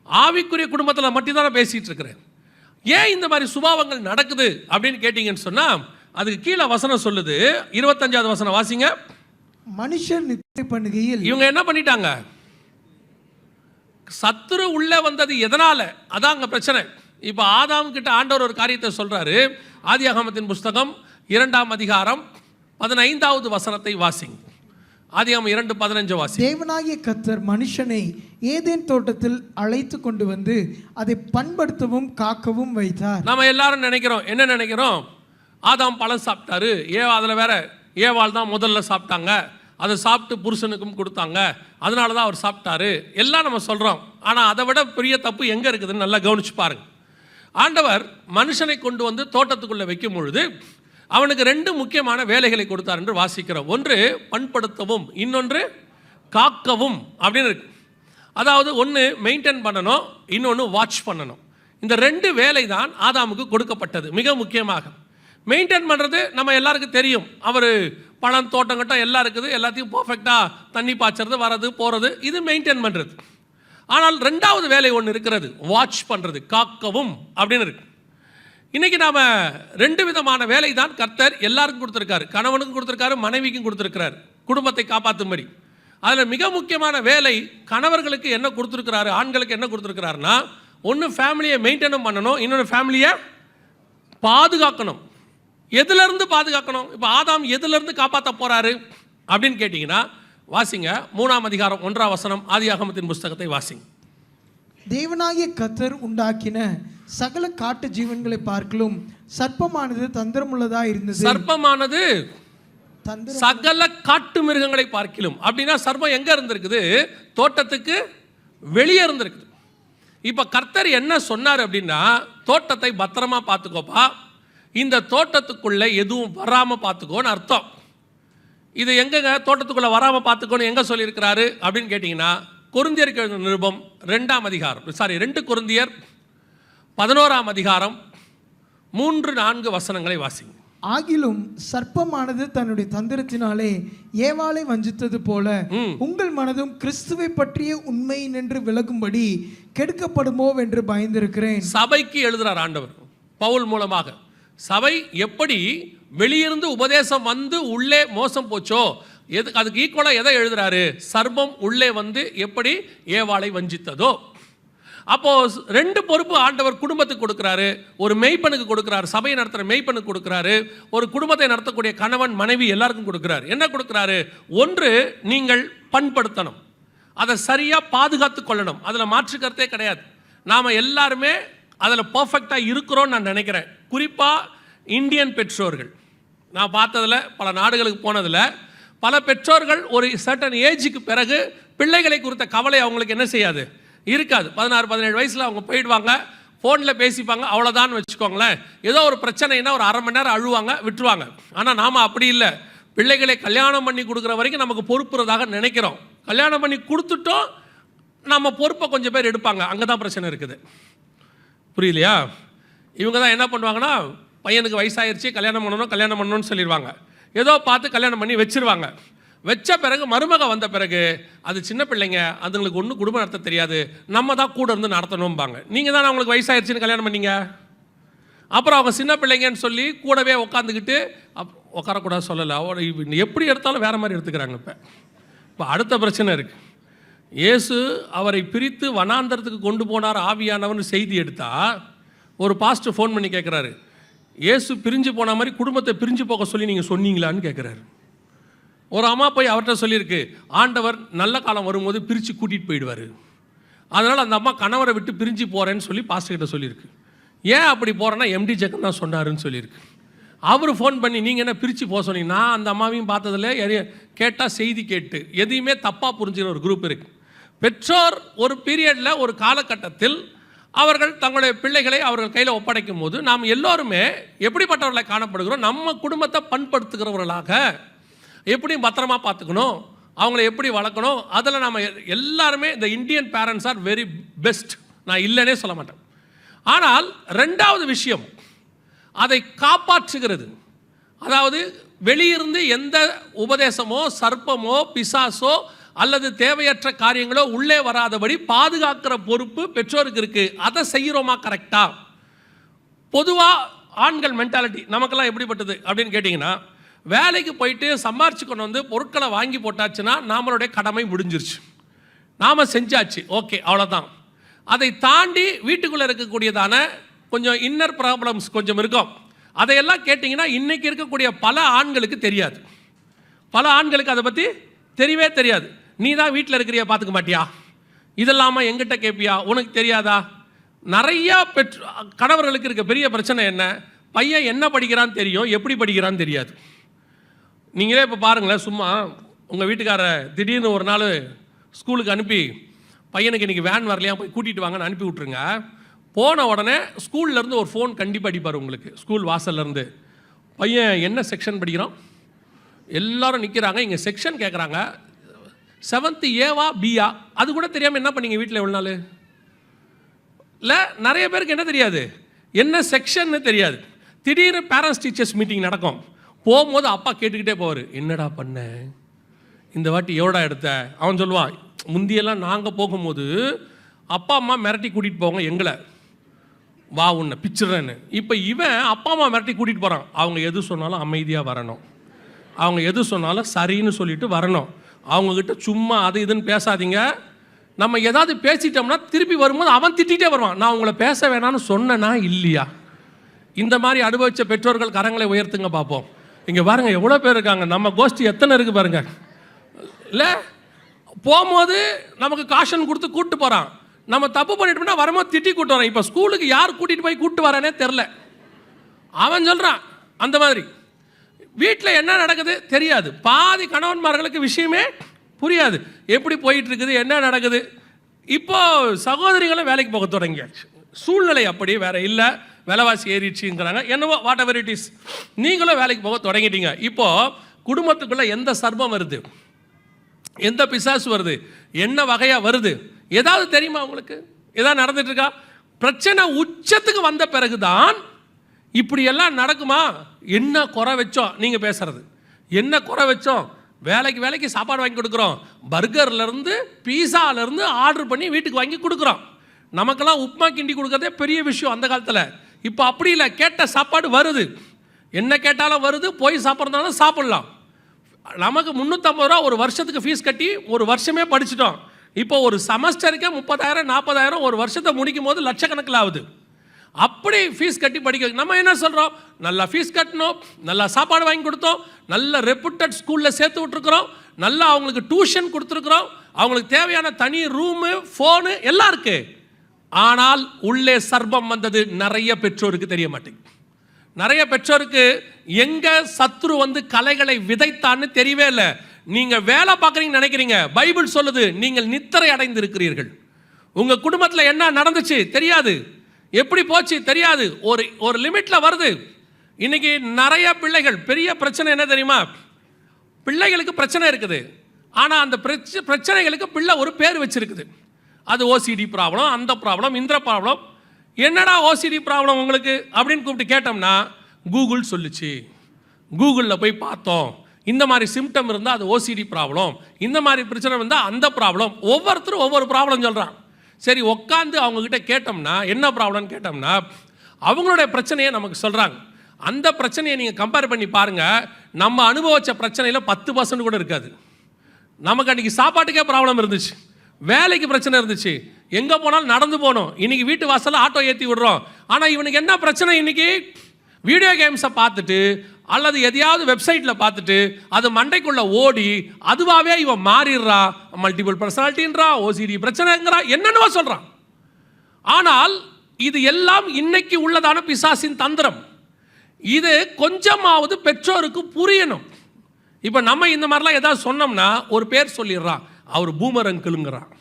ஆவிக்குரிய குடும்பத்தில் மட்டும்தான் நான் பேசிகிட்டு இருக்கிறேன். ஏன் இந்த மாதிரி சுபாவங்கள் நடக்குது அப்படின்னு கேட்டீங்கன்னு சொன்னா அதுக்கு கீழே வசனம் சொல்லுது. 25வது வசனம் வாசிங்க. மனுஷர் நித்திரை பண்ணுகையில் இவங்க என்ன பண்ணிட்டாங்க? சத்துரு உள்ள வந்தது எதனால? அதான் அங்க பிரச்சனை. இப்ப ஆதாம் கிட்ட ஆண்டவர் ஒரு காரியத்தை சொல்றாரு. ஆதியாகமத்தின் புஸ்தகம் 2ஆம் அதிகாரம் 15வது வசனத்தை வாசிங்க. ஆதியாகமம் 2:15 வாசி. தேவனாகிய கர்த்தர் மனுஷனை ஏதேன் தோட்டத்தில் அழைத்து கொண்டு வந்து அதை பண்படுத்தவும் காக்கவும் வைத்தார். நாம எல்லாரும் நினைக்கிறோம், என்ன நினைக்கிறோம்? ஆதாம் பழம் சாப்பிட்டாரு, அதில் வேற ஏவாள் தான் முதல்ல சாப்பிட்டாங்க, அதை சாப்பிட்டு புருஷனுக்கும் கொடுத்தாங்க, அதனால தான் அவர் சாப்பிட்டாரு எல்லாம் நம்ம சொல்கிறோம். ஆனால் அதை விட பெரிய தப்பு எங்கே இருக்குதுன்னு நல்லா கவனிச்சு பாருங்க. ஆண்டவர் மனுஷனை கொண்டு வந்து தோட்டத்துக்குள்ளே வைக்கும் பொழுது அவனுக்கு 2 முக்கியமான வேலைகளை கொடுத்தார் என்று வாசிக்கிறோம். ஒன்று பண்படுத்தவும், இன்னொன்று காக்கவும் அப்படின்னு இருக்கு. அதாவது ஒன்று மெயின்டைன் பண்ணணும், இன்னொன்று வாட்ச் பண்ணணும். இந்த 2 வேலை தான் ஆதாமுக்கு கொடுக்கப்பட்டது. மிக முக்கியமாக மெயின்டைன் பண்ணுறது நம்ம எல்லாருக்கும் தெரியும். அவர் பழம் தோட்டங்கட்டம் எல்லாம் இருக்குது, எல்லாத்தையும் பர்ஃபெக்டாக தண்ணி பாய்ச்சறது, வர்றது போகிறது, இது மெயின்டைன் பண்ணுறது. ஆனால் 2வது வேலை ஒன்று இருக்கிறது, வாட்ச் பண்ணுறது, காக்கவும் அப்படின்னு இருக்கு. இன்றைக்கி நாம் 2 விதமான வேலை தான் கர்த்தர் எல்லாருக்கும் கொடுத்துருக்காரு. கணவனுக்கும் கொடுத்துருக்காரு, மனைவிக்கும் கொடுத்துருக்கிறார், குடும்பத்தை காப்பாற்றும்படி. அதில் மிக முக்கியமான வேலை கணவர்களுக்கு என்ன கொடுத்துருக்கிறாரு, ஆண்களுக்கு என்ன கொடுத்துருக்கிறாருன்னா, ஒன்று ஃபேமிலியை மெயின்டைனும் பண்ணணும், இன்னொன்று ஃபேமிலியை பாதுகாக்கணும். எதுலேருந்து பாதுகாக்கணும்? இப்போ ஆதாம் எதுலேருந்து காப்பாற்ற போகிறாரு அப்படின்னு கேட்டிங்கன்னா வாசிங்க. 3ஆம் அதிகாரம் 1ஆம் வசனம் ஆதியாகமத்தின் புஸ்தகத்தை வாசிங்க. தேவனாகிய கர்த்தர் உண்டாக்கின சகல காட்டு ஜீவன்களை பார்க்கலும் சர்ப்பமானது தந்திரமுள்ளதா இருந்தது. சர்ப்பமானது சகல காட்டு மிருகங்களை பார்க்கிலும் அப்படின்னா சர்ப்பம் எங்க இருந்திருக்குது? தோட்டத்துக்கு வெளியே இருந்திருக்குது. இப்ப கர்த்தர் என்ன சொன்னார் அப்படின்னா, தோட்டத்தை பத்திரமா பார்த்துக்கோப்பா, இந்த தோட்டத்துக்குள்ள எதுவும் வராம பார்த்துக்கோன்னு அர்த்தம். இது எங்கங்க தோட்டத்துக்குள்ள வராம பார்த்துக்கோன்னு எங்க சொல்லியிருக்கிறாரு அப்படின்னு கேட்டீங்கன்னா, கொரிந்தியருக்கு எழுதின நிருபம் 2ஆம் அதிகாரம், 2 கொரிந்தியர் 11ஆம் அதிகாரம் 3-4 வசனங்களை வாசிங்க. ஆகிலும் சர்ப்பமானது தன்னுடைய தந்திரத்தினாலே ஏவாளை வஞ்சித்தது போல உங்கள் மனதும் கிறிஸ்துவை பற்றிய உண்மை நின்று விலகும்படி கெடுக்கப்படுமோ என்று பயந்திருக்கிறேன். சபைக்கு எழுதுறார் ஆண்டவர் பவுல் மூலமாக. சபை எப்படி வெளியிருந்து உபதேசம் வந்து உள்ளே மோசம் போச்சோ, அதுக்கு ஈக்குவலாக எதை எழுதுறாரு? சர்ப்பம் உள்ளே வந்து எப்படி ஏவாளை வஞ்சித்ததோ. அப்போ 2 பொறுப்பு ஆண்டவர் குடும்பத்துக்கு கொடுக்குறாரு. ஒரு மெய்ப்பனுக்கு கொடுக்குறாரு, சபையை நடத்துகிற மெய்ப்பனுக்கு கொடுக்குறாரு, ஒரு குடும்பத்தை நடத்தக்கூடிய கணவன் மனைவி எல்லாருக்கும் கொடுக்குறாரு. என்ன கொடுக்குறாரு? ஒன்று, நீங்கள் பண்படுத்தணும், அதை சரியாக பாதுகாத்து கொள்ளணும். அதில் மாற்று கருத்தே கிடையாது. நாம் எல்லாருமே அதில் பர்ஃபெக்டாக இருக்கிறோன்னு நான் நினைக்கிறேன். குறிப்பாக இந்தியன் பெற்றோர்கள், நான் பார்த்ததில் பல நாடுகளுக்கு போனதில் பல பெற்றோர்கள் ஒரு சர்டன் ஏஜுக்கு பிறகு பிள்ளைகளை குறித்த கவலை அவங்களுக்கு என்ன செய்யாது, இருக்காது. 16-17 வயசில் அவங்க போயிடுவாங்க, ஃபோனில் பேசிப்பாங்க, அவ்வளோதான் வச்சுக்கோங்களேன். ஏதோ ஒரு பிரச்சனைனா ஒரு அரை மணி நேரம் அழுவாங்க, விட்டுருவாங்க. ஆனால் நாம் அப்படி இல்லை. பிள்ளைகளை கல்யாணம் பண்ணி கொடுக்குற வரைக்கும் நமக்கு பொறுப்புறதாக நினைக்கிறோம். கல்யாணம் பண்ணி கொடுத்துட்டோம், நம்ம பொறுப்பை கொஞ்சம் பேர் எடுப்பாங்க. அங்கே தான் பிரச்சனை இருக்குது. புரியலையா? இவங்க தான் என்ன பண்ணுவாங்கன்னா, பையனுக்கு வயசாயிருச்சு, கல்யாணம் பண்ணணும்னு சொல்லிடுவாங்க. ஏதோ பார்த்து கல்யாணம் பண்ணி வச்சிருவாங்க. வச்ச பிறகு மருமக வந்த பிறகு அது சின்ன பிள்ளைங்க, அதுங்களுக்கு ஒன்றும் குடும்பம் நடத்த தெரியாது, நம்ம தான் கூட இருந்து நடத்தணும்பாங்க. நீங்கள் தான் அவங்களுக்கு வயசாயிருச்சுன்னு கல்யாணம் பண்ணீங்க. அப்புறம் அவங்க சின்ன பிள்ளைங்கன்னு சொல்லி கூடவே உட்காந்துக்கிட்டு, உட்காரக்கூடாது சொல்லலை, அவரை எப்படி எடுத்தாலும் வேறு மாதிரி எடுத்துக்கிறாங்க. இப்போ அடுத்த பிரச்சனை இருக்குது. இயேசு அவரை பிரித்து வனாந்தரத்துக்கு கொண்டு போனார் ஆவியானவன் செய்தி எடுத்தா, ஒரு பாஸ்டர் ஃபோன் பண்ணி கேட்குறாரு, இயேசு பிரிஞ்சு போன மாதிரி குடும்பத்தை பிரிஞ்சு போக சொல்லி நீங்கள் சொன்னீங்களான்னு கேட்குறாரு. ஒரு அம்மா போய் அவர்கிட்ட சொல்லியிருக்கு, ஆண்டவர் நல்ல காலம் வரும்போது பிரித்து கூட்டிகிட்டு போயிடுவார், அதனால் அந்த அம்மா கணவரை விட்டு பிரிஞ்சு போகிறேன்னு சொல்லி பாஸ்டர்கிட்ட சொல்லியிருக்கு. ஏன் அப்படி போகிறேன்னா எம்டி ஜெகன் தான் சொன்னாருன்னு சொல்லியிருக்கு. அவர் ஃபோன் பண்ணி நீங்கள் என்ன பிரித்து போக சொன்னீங்க? நான் அந்த அம்மாவையும் பார்த்ததில்ல, கேட்டால் செய்தி கேட்டு எதையுமே தப்பாக புரிஞ்சுக்கிற ஒரு குரூப் இருக்குது. பெற்றோர் ஒரு பீரியடில் ஒரு காலகட்டத்தில் அவர்கள் தங்களுடைய பிள்ளைகளை அவர்கள் கையில் ஒப்படைக்கும் போது நாம் எல்லோருமே எப்படிப்பட்டவர்களை காணப்படுகிறோம்? நம்ம குடும்பத்தை பண்படுத்துகிறவர்களாக, எப்படி பத்திரமா பார்த்துக்கணும், அவங்கள எப்படி வளர்க்கணும், அதில் நம்ம எல்லாருமே இந்த Indian parents are very best, நான் இல்லைன்னே சொல்ல மாட்டேன். ஆனால் 2வது விஷயம், அதை காப்பாற்றுகிறது. அதாவது வெளியிருந்து எந்த உபதேசமோ சர்ப்பமோ பிசாசோ அல்லது தேவையற்ற காரியங்களோ உள்ளே வராதபடி பாதுகாக்கிற பொறுப்பு பெற்றோருக்கு இருக்குது. அதை செய்கிறோமா கரெக்டாக? பொதுவாக ஆண்கள் மென்டாலிட்டி நமக்கெல்லாம் எப்படிப்பட்டது அப்படின்னு கேட்டிங்கன்னா, வேலைக்கு போயிட்டு சம்பாரிச்சு கொண்டு வந்து பொருட்களை வாங்கி போட்டாச்சுன்னா நம்மளுடைய கடமை முடிஞ்சிருச்சு, நாம் செஞ்சாச்சு, ஓகே, அவ்வளோதான். அதை தாண்டி வீட்டுக்குள்ளே இருக்கக்கூடியதான கொஞ்சம் இன்னர் ப்ராப்ளம்ஸ் கொஞ்சம் இருக்கும். அதையெல்லாம் கேட்டிங்கன்னா இன்றைக்கி இருக்கக்கூடிய பல ஆண்களுக்கு தெரியாது. பல ஆண்களுக்கு அதை பற்றி தெரியவே தெரியாது. நீ தான் வீட்டில் இருக்கிறியா, பார்த்துக்க மாட்டியா, இதெல்லாமா எங்கிட்ட கேட்பியா, உனக்கு தெரியாதா? நிறையா கணவர்களுக்கு இருக்க பெரிய பிரச்சனை என்ன, பையன் என்ன படிக்கிறான்னு தெரியும், எப்படி படிக்கிறான்னு தெரியாது. நீங்களே இப்போ பாருங்களேன், சும்மா உங்கள் வீட்டுக்காரரை திடீர்னு ஒரு நாள் ஸ்கூலுக்கு அனுப்பி, பையனுக்கு இன்றைக்கி வேன் வரலையா, போய் கூட்டிகிட்டு வாங்கன்னு அனுப்பி விட்ருங்க. போன உடனே ஸ்கூல்லேருந்து ஒரு ஃபோன் கண்டிப்பாக அடிப்பார் உங்களுக்கு, ஸ்கூல் வாசல்லேருந்து. பையன் என்ன செக்ஷன் படிக்கிறான், எல்லோரும் நிற்கிறாங்க, இங்கே செக்ஷன் கேட்குறாங்க, 7th ஏவா பியா, அது கூட தெரியாமல் என்ன பண்ணீங்க வீட்டில் எவ்வளோ நாள்? இல்லை, நிறைய பேருக்கு என்ன தெரியாது, என்ன செக்ஷன்னு தெரியாது. திடீர்னு பேரண்ட்ஸ் டீச்சர்ஸ் மீட்டிங் நடக்கும். போகும்போது அப்பா கேட்டுக்கிட்டே போவார், என்னடா பண்ண, இந்த வாட்டி எவ்வளோ எடுத்த? அவன் சொல்லுவான், முந்தியெல்லாம் நாங்கள் போகும்போது அப்பா அம்மா மிரட்டி கூட்டிகிட்டு போவாங்க எங்களை, வா உன்னை பிச்சுறேன்னு. இப்போ இவன் அப்பா அம்மா மிரட்டி கூட்டிகிட்டு போகிறான். அவங்க எது சொன்னாலும் அமைதியாக வரணும், அவங்க எது சொன்னாலும் சரின்னு சொல்லிட்டு வரணும். அவங்கக்கிட்ட சும்மா அது இதுன்னு பேசாதீங்க. நம்ம ஏதாவது பேசிட்டோம்னா திருப்பி வரும்போது அவன் திட்டிகிட்டே வருவான், நான் உங்களை பேச வேணான்னு சொன்னேனா இல்லையா? இந்த மாதிரி அனுபவித்த பெற்றோர்கள் கரங்களை உயர்த்துங்க பார்ப்போம். இங்கே பாருங்கள் எவ்வளோ பேர் இருக்காங்க, நம்ம கோஷ்டி எத்தனை இருக்குது பாருங்கள். இல்லை, போகும்போது நமக்கு காஷன் கொடுத்து கூப்பிட்டு போகிறான், நம்ம தப்பு பண்ணிட்டோம்னா வரும்போது திட்டி கூப்பிட்டு வரோம். இப்போ ஸ்கூலுக்கு யார் கூட்டிகிட்டு போய் கூப்பிட்டு வரானே தெரில. அவன் சொல்கிறான் அந்த மாதிரி. வீட்டில் என்ன நடக்குது தெரியாது. பாதி கணவன்மார்களுக்கு விஷயமே புரியாது, எப்படி போயிட்டுருக்குது, என்ன நடக்குது. இப்போது சகோதரிகளும் வேலைக்கு போக தொடங்கியாச்சு. சூழ்நிலை அப்படி வேறு இல்லை, விலைவாசி ஏறிடுச்சுங்கிறாங்க, என்னவோ வாட் எவர் இட் இஸ், நீங்களும் வேலைக்கு போக தொடங்கிட்டீங்க. இப்போது குடும்பத்துக்குள்ளே எந்த சர்பம் வருது, எந்த பிசாசு வருது, என்ன வகையாக வருது, ஏதாவது தெரியுமா உங்களுக்கு? ஏதாவது நடந்துட்டுருக்கா? பிரச்சனை உச்சத்துக்கு வந்த பிறகு தான் இப்படியெல்லாம் நடக்குமா? என்ன குறை வச்சோம் நீங்கள் பேசுகிறது, என்ன குறை வச்சோம், வேலைக்கு சாப்பாடு வாங்கி கொடுக்குறோம், பர்கர்லேருந்து பீஸாலேருந்து ஆர்டர் பண்ணி வீட்டுக்கு வாங்கி கொடுக்குறோம். நமக்கெல்லாம் உப்புமா கிண்டி கொடுக்குறதே பெரிய விஷயம் அந்த காலத்தில். இப்போ அப்படி இல்லை, கேட்ட சாப்பாடு வருது, என்ன கேட்டாலும் வருது, போய் சாப்பிட்றதுனாலும் சாப்பிட்லாம். நமக்கு 350 ரூபா ஒரு வருஷத்துக்கு ஃபீஸ் கட்டி ஒரு வருஷமே படிச்சிட்டோம். இப்போ ஒரு செமஸ்டருக்கே 30,000 40,000 ஒரு வருஷத்தை முடிக்கும் போது லட்சக்கணக்கில் ஆகுது. அப்படி ஃபீஸ் கட்டி படிக்க நம்ம என்ன சொல்கிறோம், நல்லா ஃபீஸ் கட்டணும், நல்லா சாப்பாடு வாங்கி கொடுத்தோம், நல்ல ரெப்யூட்டட் ஸ்கூலில் சேர்த்து விட்ருக்குறோம், நல்லா அவங்களுக்கு டியூஷன் கொடுத்துருக்குறோம், அவங்களுக்கு தேவையான தனி ரூமு, ஃபோனு எல்லாம் இருக்குது. ஆனால் உள்ளே சர்பம் வந்தது நிறைய பெற்றோருக்கு தெரிய மாட்டேங்குது. நிறைய பெற்றோருக்கு எங்கே சத்ரு வந்து கலைகளை விதைத்தான்னு தெரியவே இல்லை. நீங்கள் வேலை பார்க்குறீங்கன்னு நினைக்கிறீங்க, பைபிள் சொல்லுது நீங்கள் நித்திரை அடைந்து இருக்கிறீர்கள். உங்கள் குடும்பத்தில் என்ன நடந்துச்சு தெரியாது, எப்படி போச்சு தெரியாது, ஒரு லிமிட்டில் வருது. இன்றைக்கி நிறைய பிள்ளைகள், பெரிய பிரச்சனை என்ன தெரியுமா, பிள்ளைகளுக்கு பிரச்சனை இருக்குது, ஆனால் அந்த பிரச்சனைகளுக்கு பிள்ளை ஒரு பேர் வச்சுருக்குது. அது ஓசிடி ப்ராப்ளம், அந்த ப்ராப்ளம், இந்த ப்ராப்ளம். என்னடா ஓசிடி ப்ராப்ளம் உங்களுக்கு அப்படின்னு கூப்பிட்டு கேட்டோம்னா, கூகுள் சொல்லிச்சு, கூகுளில் போய் பார்த்தோம், இந்த மாதிரி சிம்டம் இருந்தால் அது ஓசிடி ப்ராப்ளம், இந்த மாதிரி பிரச்சனை இருந்தால் அந்த ப்ராப்ளம். ஒவ்வொருத்தரும் ஒவ்வொரு ப்ராப்ளம் சொல்கிறான். சரி, உட்காந்து அவங்கக்கிட்ட கேட்டோம்னா என்ன ப்ராப்ளம்னு கேட்டோம்னா அவங்களுடைய பிரச்சனையை நமக்கு சொல்கிறாங்க. அந்த பிரச்சனையை நீங்கள் கம்பேர் பண்ணி பாருங்கள், நம்ம அனுபவித்த பிரச்சனையில் 10% கூட இருக்காது. நமக்கு அன்றைக்கி சாப்பாட்டுக்கே ப்ராப்ளம் இருந்துச்சு, வேலைக்கு பிரச்சனை இருந்துச்சு, எங்கே போனாலும் நடந்து போகணும், இன்றைக்கி வீட்டு வாசலில் ஆட்டோ ஏற்றி விடுறோம். ஆனால் இவனுக்கு என்ன பிரச்சனை, இன்றைக்கி வீடியோ கேம்ஸை பார்த்துட்டு அல்லது எதையாவது வெப்சைட்டில் பார்த்துட்டு அது மண்டைக்குள்ளே ஓடி அதுவாகவே இவன் மாறிடுறான், மல்டிபிள் பர்சனாலிட்டின்றான், ஓசிடி பிரச்சனைங்கிறான், என்னென்னவோ சொல்கிறான். ஆனால் இது எல்லாம் இன்னைக்கு உள்ளதான பிசாசின் தந்திரம். இது கொஞ்சமாவது பெற்றோருக்கு புரியணும். இப்போ நம்ம இந்த மாதிரிலாம் ஏதாவது சொன்னோம்னா ஒரு பேர் சொல்லிடுறான், அவர் பூமர் அங்கிளுங்கிறான்.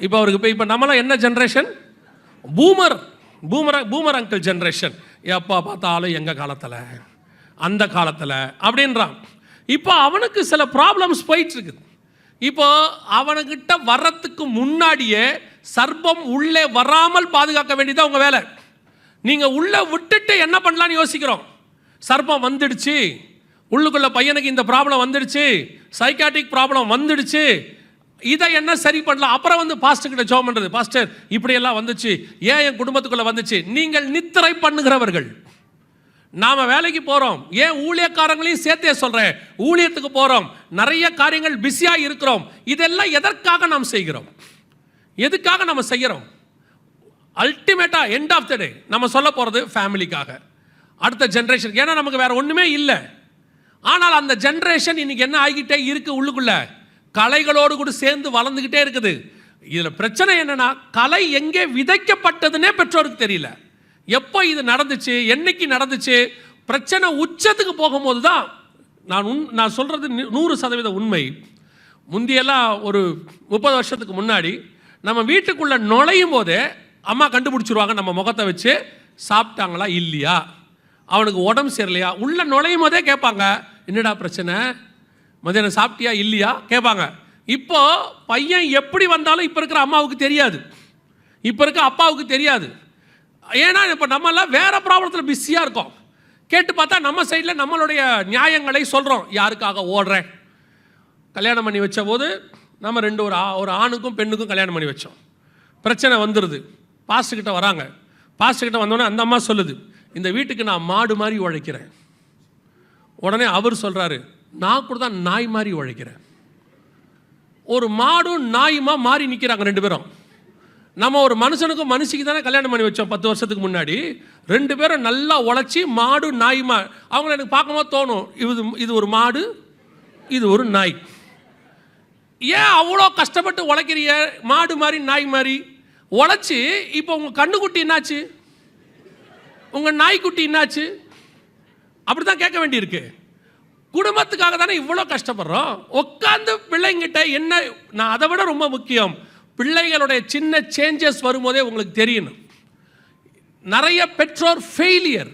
இப்போ அவருக்கு இப்போ நம்மளாம் என்ன ஜென்ரேஷன், பூமர் அங்கிள் ஜென்ரேஷன். எப்போ பார்த்தாலும் எங்கள் காலத்தில், அந்த காலத்தில் அப்படின்றான். இப்போ அவனுக்கு சில ப்ராப்ளம்ஸ் போயிட்டுருக்குது. இப்போ அவனுக்கிட்ட வர்றதுக்கு முன்னாடியே சர்ப்பம் உள்ளே வராமல் பாதுகாக்க வேண்டியது அவங்க வேலை. நீங்கள் உள்ளே விட்டுட்டு என்ன பண்ணலான்னு யோசிக்கிறோம். சர்ப்பம் வந்துடுச்சு, உள்ளுக்குள்ளே பையனுக்கு இந்த ப்ராப்ளம் வந்துடுச்சு, சைக்காட்டிக் ப்ராப்ளம் வந்துடுச்சு, இதை என்ன சரி பண்ணலாம். அப்புறம் வந்து பாஸ்டர் கிட்ட ஜெபம் பண்றது, பாஸ்டர் இப்படியெல்லாம் வந்துச்சு, ஏன் என் குடும்பத்துக்குள்ள வந்துச்சு. நீங்கள் நித்திரை பண்ணுகிறவர்கள். நாம வேலைக்கு போறோம், ஏன் ஊழியக்காரங்களையும் சேர்த்தே சொல்றேன், ஊழியத்துக்கு போறோம், நிறைய காரியங்கள் பிஸியா இருக்கிறோம். இதெல்லாம் எதற்காக நாம் செய்கிறோம், எதுக்காக நம்ம செய்கிறோம்? அல்டிமேட்டா எண்ட் ஆஃப் த டே நம்ம சொல்ல போறது ஃபேமிலிக்காக, அடுத்த ஜென்ரேஷன். ஏன்னா நமக்கு வேற ஒண்ணுமே இல்லை. ஆனால் அந்த ஜென்ரேஷன் இன்னைக்கு என்ன ஆகிட்டே இருக்கு, உள்ளுக்குள்ள கலைகளோடு கூட சேர்ந்து வளர்ந்துகிட்டே இருக்குது. இதுல பிரச்சனை என்னன்னா, கலை எங்கே விதைக்கப்பட்டதுன்னே பெற்றோருக்கு தெரியல. எப்போ இது நடந்துச்சு, என்னைக்கு நடந்துச்சு, பிரச்சனை உச்சத்துக்கு போகும்போது தான் நான் சொல்றது 100% உண்மை. முந்தியெல்லாம் ஒரு 30 வருஷத்துக்கு முன்னாடி நம்ம வீட்டுக்குள்ள நுழையும் போதே அம்மா கண்டுபிடிச்சிருவாங்க நம்ம முகத்தை வச்சு, சாப்பிட்டாங்களா இல்லையா, அவனுக்கு உடம்பு சரியில்லையா. உள்ள நுழையும் போதே கேட்பாங்க, என்னடா பிரச்சனை, மதியானம் சாப்பிட்டியா இல்லையா கேட்பாங்க. இப்போ பையன் எப்படி வந்தாலும் இப்போ இருக்கிற அம்மாவுக்கு தெரியாது, இப்போ இருக்க அப்பாவுக்கு தெரியாது. ஏன்னா இப்போ நம்மெல்லாம் வேற ப்ராப்ளத்தில் பிஸியாக இருக்கோம். கேட்டு பார்த்தா நம்ம சைடில் நம்மளுடைய நியாயங்களை சொல்கிறோம். யாருக்காக ஓடுறேன், கல்யாணம் பண்ணி வச்ச போது நம்ம ஒரு ஆணுக்கும் பெண்ணுக்கும் கல்யாணம் பண்ணி வச்சோம். பிரச்சனை வந்துடுது, பாஸ்டர்கிட்ட வராங்க. பாஸ்டர்கிட்ட வந்தோடனே அந்த அம்மா சொல்லுது, இந்த வீட்டுக்கு நான் மாடு மாதிரி உழைக்கிறேன். உடனே அவர் சொல்கிறாரு, நான் கூட தான் நாய் மாதிரி உழைக்கிறேன். ஒரு மாடும் நாயுமா மாறி நிற்கிறாங்க ரெண்டு பேரும். நம்ம ஒரு மனுஷனுக்கும் மனுஷிக்கு தானே கல்யாணம் பண்ணி வச்சோம் 10 வருஷத்துக்கு முன்னாடி. ரெண்டு பேரும் நல்லா உழைச்சி மாடு நாயுமா. அவங்கள எனக்கு பார்க்கும்போது தோணும், இது ஒரு மாடு, இது ஒரு நாய். ஏன் அவ்வளோ கஷ்டப்பட்டு உழைக்கிறிய, மாடு மாதிரி நாய் மாதிரி உழைச்சி, இப்போ உங்கள் கண்ணுக்குட்டி என்னாச்சு, உங்கள் நாய்க்குட்டி என்னாச்சு, அப்படி தான் கேட்க வேண்டியிருக்கு. குடும்பத்துக்காக தானே இவ்வளோ கஷ்டப்படுறோம். உட்காந்து பிள்ளைங்கிட்ட என்ன, நான் அதை விட ரொம்ப முக்கியம், பிள்ளைகளுடைய சின்ன சேஞ்சஸ் வரும்போதே உங்களுக்கு தெரியணும். நிறைய பெற்றோர் ஃபெயிலியர்,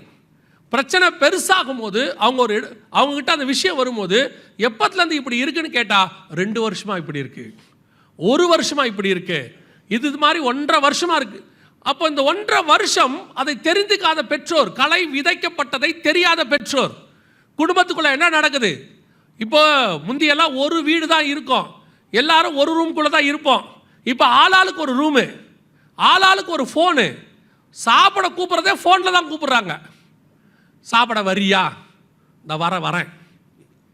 பிரச்சனை பெருசாகும் போது அவங்ககிட்ட அந்த விஷயம் வரும்போது, எப்பத்துலேருந்து இப்படி இருக்குன்னு கேட்டால் 2 வருஷமா இப்படி இருக்கு, 1 வருஷமா இப்படி இருக்கு, இது மாதிரி 1.5 வருஷமா இருக்கு. அப்போ இந்த 1.5 வருஷம் அதை தெரிந்துக்காத பெற்றோர், கலை விதைக்கப்பட்டதை தெரியாத பெற்றோர், குடும்பத்துக்குள்ள என்ன நடக்குது. இப்போ முந்தியெல்லாம் ஒரு வீடு தான் இருக்கும், எல்லாரும் ஒரு ரூம்குள்ள தான் இருப்போம். இப்போ ஆளாளுக்கு ஒரு ரூமு, ஆளாளுக்கு ஒரு ஃபோனு, சாப்பிட கூப்பிட்றதே ஃபோனில் தான் கூப்பிட்றாங்க. சாப்பிட வரியா, இந்த வரேன்.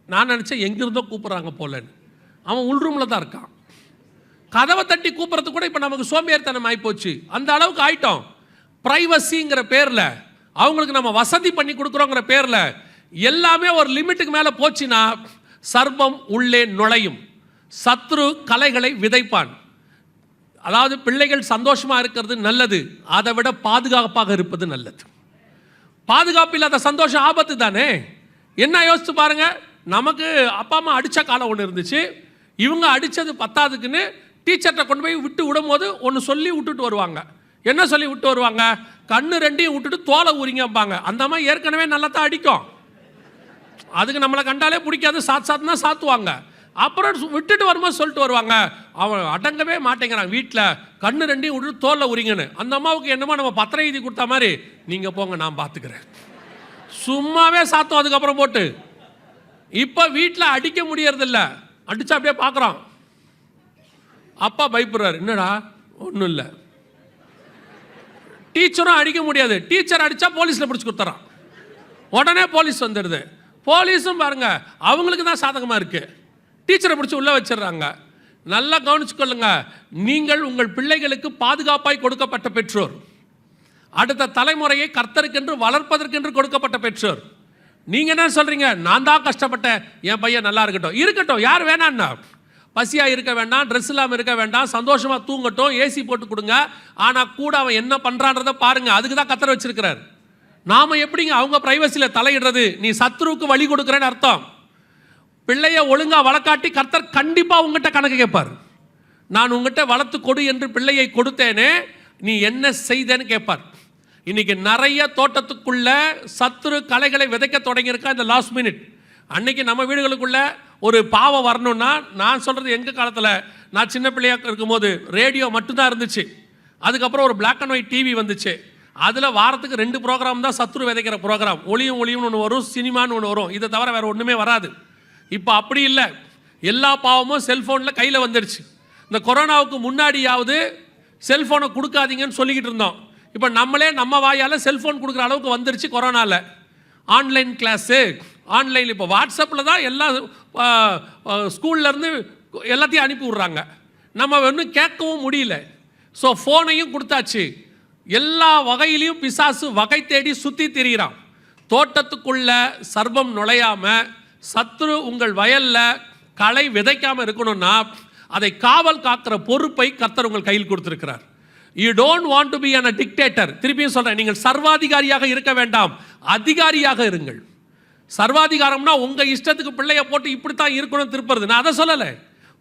நான் நினச்சேன் எங்கிருந்தோ கூப்பிட்றாங்க போலன்னு. அவன் உள் ரூமில் தான் இருக்கான். கதவை தட்டி கூப்பிட்றது கூட இப்போ நமக்கு சோம்பேறித்தனம் ஆகிப்போச்சு. அந்த அளவுக்கு ஆயிட்டோம். ப்ரைவசிங்கிற பேரில், அவங்களுக்கு நம்ம வசதி பண்ணி கொடுக்குறோங்கிற பேரில் எல்லாமே ஒரு லிமிட்டுக்கு மேலே போச்சுன்னா சர்ப்பம் உள்ளே நுழையும், சத்ரு கலைகளை விதைப்பான். அதாவது பிள்ளைகள் சந்தோஷமாக இருக்கிறது நல்லது, அதை விட பாதுகாப்பாக இருப்பது நல்லது. பாதுகாப்பு இல்லாத சந்தோஷம் ஆபத்து தானே. என்ன யோசிச்சு பாருங்க, நமக்கு அப்பா அம்மா அடித்த காலம் ஒன்று இருந்துச்சு. இவங்க அடித்தது பத்தாதுக்குன்னு டீச்சர்கிட்ட கொண்டு போய் விட்டு விடும்போது ஒன்று சொல்லி விட்டுட்டு வருவாங்க. என்ன சொல்லி விட்டு வருவாங்க, கண்ணு ரெண்டையும் விட்டுட்டு தோலை உரிங்கப்பாங்க. அந்த அம்மா ஏற்கனவே நல்லா தான் அடிக்கும், அதுக்கு நம்மளை கண்டாலே பிடிக்காது, சாத்துனா சாத்துவாங்க. அப்புறம் விட்டுட்டு வரும்போது சொல்லிட்டு வருவாங்க, அவன் அடங்கவே மாட்டேங்கிறான் வீட்டில், கண்ணு ரெண்டையும் விட்டுட்டு தோலை உரிங்கன்னு. அந்த அம்மாவுக்கு என்னமோ நம்ம பத்திரம் எழுதி கொடுத்த மாதிரி, நீங்கள் போங்க நான் பார்த்துக்கிறேன், சும்மாவே சாத்தோம். அதுக்கப்புறம் போட்டு இப்போ வீட்டில் அடிக்க முடியறதில்ல, அடிச்சா அப்படியே பார்க்குறோம். அப்பா பயப்படுறாரு, என்னடா ஒன்றும் இல்லை. டீச்சரும் அடிக்க முடியாது, டீச்சர் அடித்தா போலீஸில் பிடிச்சி கொடுத்துறான், உடனே போலீஸ் வந்துடுது. போலீஸும் பாருங்க அவங்களுக்கு தான் சாதகமாக இருக்குது, டீச்சரை பிடிச்சி உள்ளே வச்சிடுறாங்க. நல்லா கவனிச்சுக்கொள்ளுங்க, நீங்கள் உங்கள் பிள்ளைகளுக்கு பாதுகாப்பாய் கொடுக்கப்பட்ட பெற்றோர், அடுத்த தலைமுறையை கர்த்தருக்கென்று வளர்ப்பதற்கென்று கொடுக்கப்பட்ட பெற்றோர். நீங்கள் என்ன சொல்கிறீங்க, நான் தான் கஷ்டப்பட்டேன், என் பையன் நல்லா இருக்கட்டும், யார் வேணான்னா, பசியாக இருக்க வேண்டாம், ட்ரெஸ் இல்லாமல் இருக்க வேண்டாம், சந்தோஷமாக தூங்கட்டும், ஏசி போட்டு கொடுங்க. ஆனால் கூட அவன் என்ன பண்ணுறான்றதை பாருங்கள், அதுக்கு தான் கர்த்தர் வச்சிருக்கிறார். நாம் எப்படிங்க அவங்க ப்ரைவசியில் தலையிடுறது, நீ சத்ருவுக்கு வழி கொடுக்குறேன்னு அர்த்தம். பிள்ளைய ஒழுங்காக வளர்க்காட்டி கர்த்தர் கண்டிப்பாக உங்ககிட்ட கணக்கு கேட்பார். நான் உங்ககிட்ட வளர்த்து கொடு என்று பிள்ளையை கொடுத்தேனே, நீ என்ன செய்தேன்னு கேட்பார். இன்னைக்கு நிறைய தோட்டத்துக்குள்ள சத்துரு கலைகளை விதைக்க தொடங்கியிருக்கா இந்த லாஸ்ட் மினிட். அன்னைக்கு நம்ம வீடுகளுக்குள்ள ஒரு பாவம் வரணும்னா, நான் சொல்கிறது எங்கள் காலத்தில், நான் சின்ன பிள்ளையாக இருக்கும்போது ரேடியோ மட்டும்தான் இருந்துச்சு. அதுக்கப்புறம் ஒரு பிளாக் அண்ட் ஒயிட் டிவி வந்துச்சு. அதில் வாரத்துக்கு 2 ப்ரோக்ராம் தான் சத்துரு விதைக்கிற ப்ரோக்ராம். ஒளியும்னு ஒன்று வரும், சினிமான்னு ஒன்று வரும். இதை தவிர வேறு ஒன்றுமே வராது. இப்போ அப்படி இல்லை, எல்லா பாவமும் செல்ஃபோனில் கையில் வந்துடுச்சு. இந்த கொரோனாவுக்கு முன்னாடியாவது செல்ஃபோனை கொடுக்காதீங்கன்னு சொல்லிக்கிட்டு இருந்தோம். இப்போ நம்மளே நம்ம வாயால் செல்ஃபோன் கொடுக்குற அளவுக்கு வந்துருச்சு கொரோனாவில். ஆன்லைன் கிளாஸு, ஆன்லைன் இப்போ வாட்ஸ்அப்பில் தான் எல்லா ஸ்கூல்லேருந்து எல்லாத்தையும் அனுப்பி விட்றாங்க. நம்ம ஒன்றும் கேட்கவும் முடியல. ஸோ ஃபோனையும் கொடுத்தாச்சு. எல்லா வகையிலையும் பிசாசு வகை தேடி சுற்றி திரிகிறான். தோட்டத்துக்குள்ள சர்ப்பம் நுழையாமல், சத்துரு உங்கள் வயலில் களை விதைக்காமல் இருக்கணும்னா அதை காவல் காக்கிற பொறுப்பை கர்த்தர் உங்கள் கையில் கொடுத்திருக்கிறார். You don't want to be a dictator. திருப்பியும் சொல்கிறேன், நீங்கள் சர்வாதிகாரியாக இருக்க வேண்டாம், அதிகாரியாக இருங்கள். சர்வாதிகாரம்னா உங்கள் இஷ்டத்துக்கு பிள்ளைய போட்டு இப்படித்தான் இருக்கணும் திருப்புறது. நான் அதை சொல்லலை.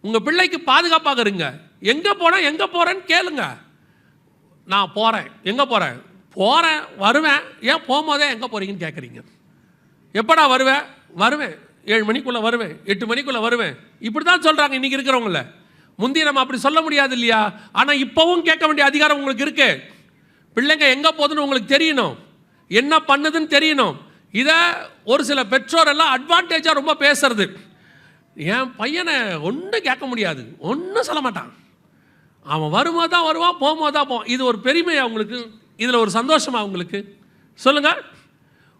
உங்கள் பிள்ளைக்கு பாதுகாப்பாக இருங்க. எங்கே போனால் எங்கே போகிறேன்னு கேளுங்க. நான் போகிறேன், எங்கே போகிறேன், வருவேன். ஏன் போகும்போதே எங்கே போகிறீங்கன்னு கேட்குறீங்க. எப்படா வருவேன்? 7 மணிக்குள்ளே வருவேன், 8 மணிக்குள்ளே வருவேன். இப்படி தான் சொல்கிறாங்க இன்றைக்கி இருக்கிறவங்கள. முந்தைய நம்ம அப்படி சொல்ல முடியாது இல்லையா? ஆனால் இப்போவும் கேட்க வேண்டிய அதிகாரம் உங்களுக்கு இருக்கு. பிள்ளைங்க எங்கே போகுதுன்னு உங்களுக்கு தெரியணும், என்ன பண்ணுதுன்னு தெரியணும். இதை ஒரு சில பெற்றோர் எல்லாம் அட்வான்டேஜாக ரொம்ப பேசுறது. என் பையனை ஒன்றும் கேட்க முடியாது, ஒன்றும் சொல்ல மாட்டான், அவன் வரும்போது தான் வருவான், போகும்போது தான் போவான். இது ஒரு பெருமை அவங்களுக்கு, இதில் ஒரு சந்தோஷமா உங்களுக்கு? சொல்லுங்கள்.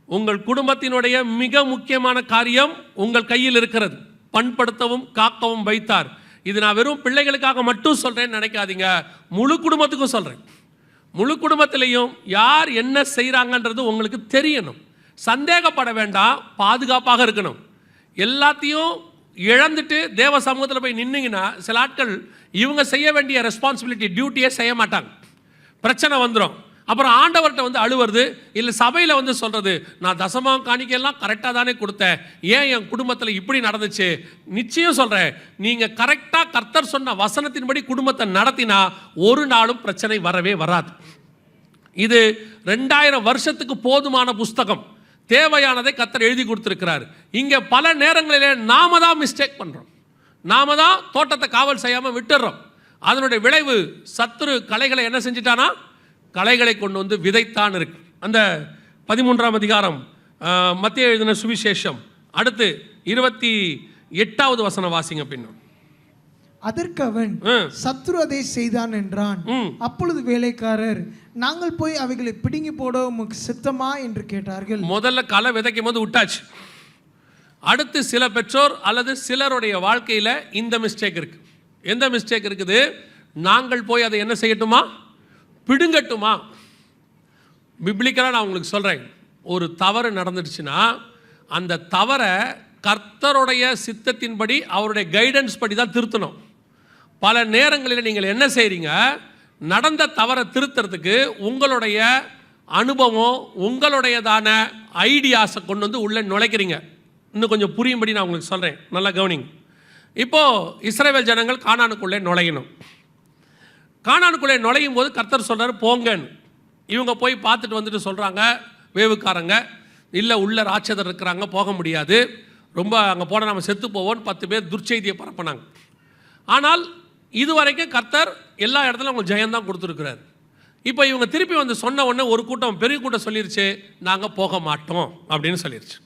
உங்கள் குடும்பத்தினுடைய மிக முக்கியமான காரியம் உங்கள் கையில் இருக்கிறது. பண்படுத்தவும் காக்கவும் வைத்தார். இது நான் வெறும் பிள்ளைகளுக்காக மட்டும் சொல்கிறேன்னு நினைக்காதீங்க, முழு குடும்பத்துக்கும் சொல்கிறேன். முழு குடும்பத்திலையும் யார் என்ன செய்கிறாங்கன்றது உங்களுக்கு தெரியணும். சந்தேகப்பட வேண்டாம், பாதுகாப்பாக இருக்கணும். எல்லாத்தையும் இழந்துட்டு தேவ சமூகத்தில் போய் நின்னீங்கன்னா சில ஆட்கள் இவங்க செய்ய வேண்டிய ரெஸ்பான்சிபிலிட்டி, டியூட்டியே செய்ய மாட்டாங்க. பிரச்சனை வந்துடும். அப்புறம் ஆண்டவர்கிட்ட வந்து அழுவுறது, இல்லை சபையில் வந்து சொல்கிறது, நான் தசமம் காணிக்கையெல்லாம் கரெக்டாக தானே கொடுத்தேன், ஏன் என் குடும்பத்தில் இப்படி நடந்துச்சு? நிச்சயம் சொல்கிறேன், நீங்கள் கரெக்டாக கர்த்தர் சொன்ன வசனத்தின்படி குடும்பத்தை நடத்தினா ஒரு நாளும் பிரச்சனை வரவே வராது. இது 2000 வருஷத்துக்கு போதுமான புஸ்தகம். தேவையானதை கர்த்தர் எழுதி கொடுத்துருக்கிறார். இங்கே பல நேரங்களிலே நாம தான் மிஸ்டேக் பண்ணுறோம். நாம தான் தோட்டத்தை காவல் செய்யாமல் விட்டுடுறோம். அதனுடைய விளைவு சத்துரு களைகளை என்ன செஞ்சிட்டானா, களைகளை கொண்டு வந்து விதைத்தான் இருக்கு. அந்த 13ஆம் அதிகாரம் மத்தேயு எழுதின சுவிசேஷம், அடுத்து 28வது வசனம் வாசிங்க. பின்னும் அதற்கு அவன், சத்துரு அதை செய்தான் என்றான். அப்பொழுது வேலைக்காரர், நாங்கள் போய் அவைகளை பிடுங்கி போட உமக்கு சித்தமா என்று கேட்டார்கள். முதல்ல களை விதைக்கும் போது விட்டாச்சு. அடுத்து சில பெற்றோர் அல்லது சிலருடைய வாழ்க்கையில் இந்த மிஸ்டேக் இருக்கு. எந்த மிஸ்டேக் இருக்குது? நாங்கள் போய் அதை என்ன செய்யட்டுமா, பிடுங்கட்டுமா. பிப்ளிக்கலாக நான் உங்களுக்கு சொல்கிறேன், ஒரு தவறு நடந்துடுச்சுன்னா அந்த தவறை கர்த்தருடைய சித்தத்தின்படி அவருடைய கைடன்ஸ் படி தான் திருத்தணும். பல நேரங்களில் நீங்கள் என்ன செய்கிறீங்க, நடந்த தவறை திருத்துறதுக்கு உங்களுடைய அனுபவம், உங்களுடையதான ஐடியாஸை கொண்டு வந்து உள்ளே நுழைக்கிறீங்க. இன்னும் கொஞ்சம் புரியும்படி நான் உங்களுக்கு சொல்கிறேன், நல்லா கவனிங்க. இப்போது இஸ்ரவேல் ஜனங்கள் கானானுக்குள்ளே நுழையணும். கானானுக்குள்ளே நுழையும் போது கர்த்தர் சொல்கிறார் போங்கன்னு. இவங்க போய் பார்த்துட்டு வந்துட்டு சொல்கிறாங்க, வேவுக்காரங்க, இல்லை உள்ள ராட்சதர் இருக்கிறாங்க, போக முடியாது, ரொம்ப அங்கே போனால் நம்ம செத்து போவோன்னு 10 பேர் துர்ச்செய்தியை பரப்பினாங்க. ஆனால் இதுவரைக்கும் கர்த்தர் எல்லா இடத்துலையும் அவங்க ஜெயந்தான் கொடுத்துருக்கிறார். இப்போ இவங்க திருப்பி வந்து சொன்ன உடனே ஒரு கூட்டம், பெரிய கூட்டம் சொல்லிருச்சு, நாங்கள் போக மாட்டோம் அப்படின்னு சொல்லிருச்சு.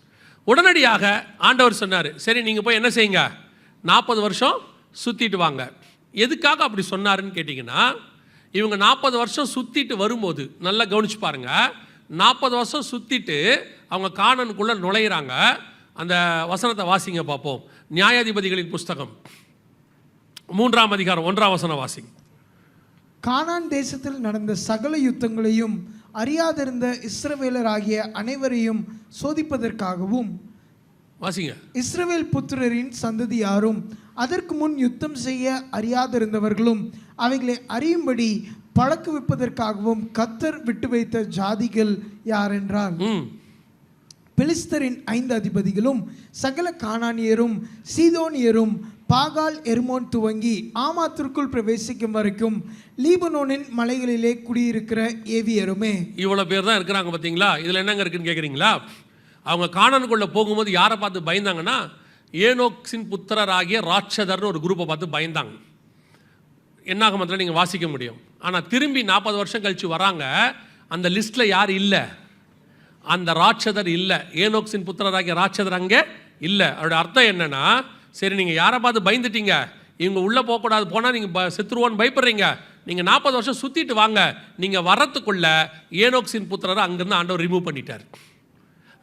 உடனடியாக ஆண்டவர் சொன்னார், சரி நீங்கள் போய் என்ன செய்யுங்க, 40 வருஷம் சுற்றிட்டு வாங்க. எதுக்காக அப்படி சொன்னாருன்னு கேட்டிங்கன்னா, இவங்க 40 வருஷம் சுற்றிட்டு வரும்போது நல்லா கவனிச்சு பாருங்கள். 40 வருஷம் சுற்றிட்டு அவங்க கானானுக்குள்ளே நுழையிறாங்க. அந்த வசனத்தை வாசிங்க பார்ப்போம். நியாயாதிபதிகளின் புஸ்தகம் 3ஆம் அதிகாரம் 1ஆம் வசனம் வாசிங்க. கானான் தேசத்தில் நடந்த சகல யுத்தங்களையும் அறியாதிருந்த இஸ்ரவேலர் ஆகிய அனைவரையும் சோதிப்பதற்காகவும் வாசிங்க. இஸ்ரவேல் புத்திரரின் சந்ததி யாரும் அதற்கு முன் யுத்தம் செய்ய அறியாதிருந்தவர்களும் அவைகளை அறியும்படி பழக்குவிப்பதற்காகவும் கர்த்தர் விட்டு வைத்த ஜாதிகள் யாரென்றால், பெலிஸ்தரின் 5 அதிபதிகளும் சகல கானானியரும் சீதோனியரும் பாகால் எர்மோன் துவங்கி ஆமாத்திற்குள் பிரவேசிக்கும் வரைக்கும் லீபனோனின் மலைகளிலே குடியிருக்கிற ஏவியருமே. இவ்வளோ பேர் தான் இருக்கிறாங்க பார்த்தீங்களா? இதில் என்னங்க இருக்குன்னு கேட்குறீங்களா? அவங்க கானானுக்குள்ளே போகும்போது யாரை பார்த்து பயந்தாங்கன்னா, ஏனோக்ஸின் புத்திரராகிய ராட்சதர்னு ஒரு குரூப்பை பார்த்து பயந்தாங்க. என்னாகமத்தில் நீங்கள் வாசிக்க முடியும். ஆனால் திரும்பி 40 வருஷம் கழித்து வராங்க, அந்த லிஸ்ட்டில் யார் இல்லை, அந்த ராட்சதர் இல்லை, ஏனோக்ஸின் புத்திரராகிய ராட்சதர் அங்கே இல்லை. அவருடைய அர்த்தம் என்னன்னா, சரி நீங்கள் யாரை பார்த்து பயந்துட்டீங்க, இவங்க உள்ளே போகக்கூடாது, போனால் நீங்கள் செத்துருவோன்னு பயப்படுறீங்க, நீங்கள் 40 வருஷம் சுற்றிட்டு வாங்க. நீங்கள் வரத்துக்குள்ள ஏனோக்சின் புத்திரரை அங்கேருந்து ஆண்டவர் ரிமூவ் பண்ணிட்டார்.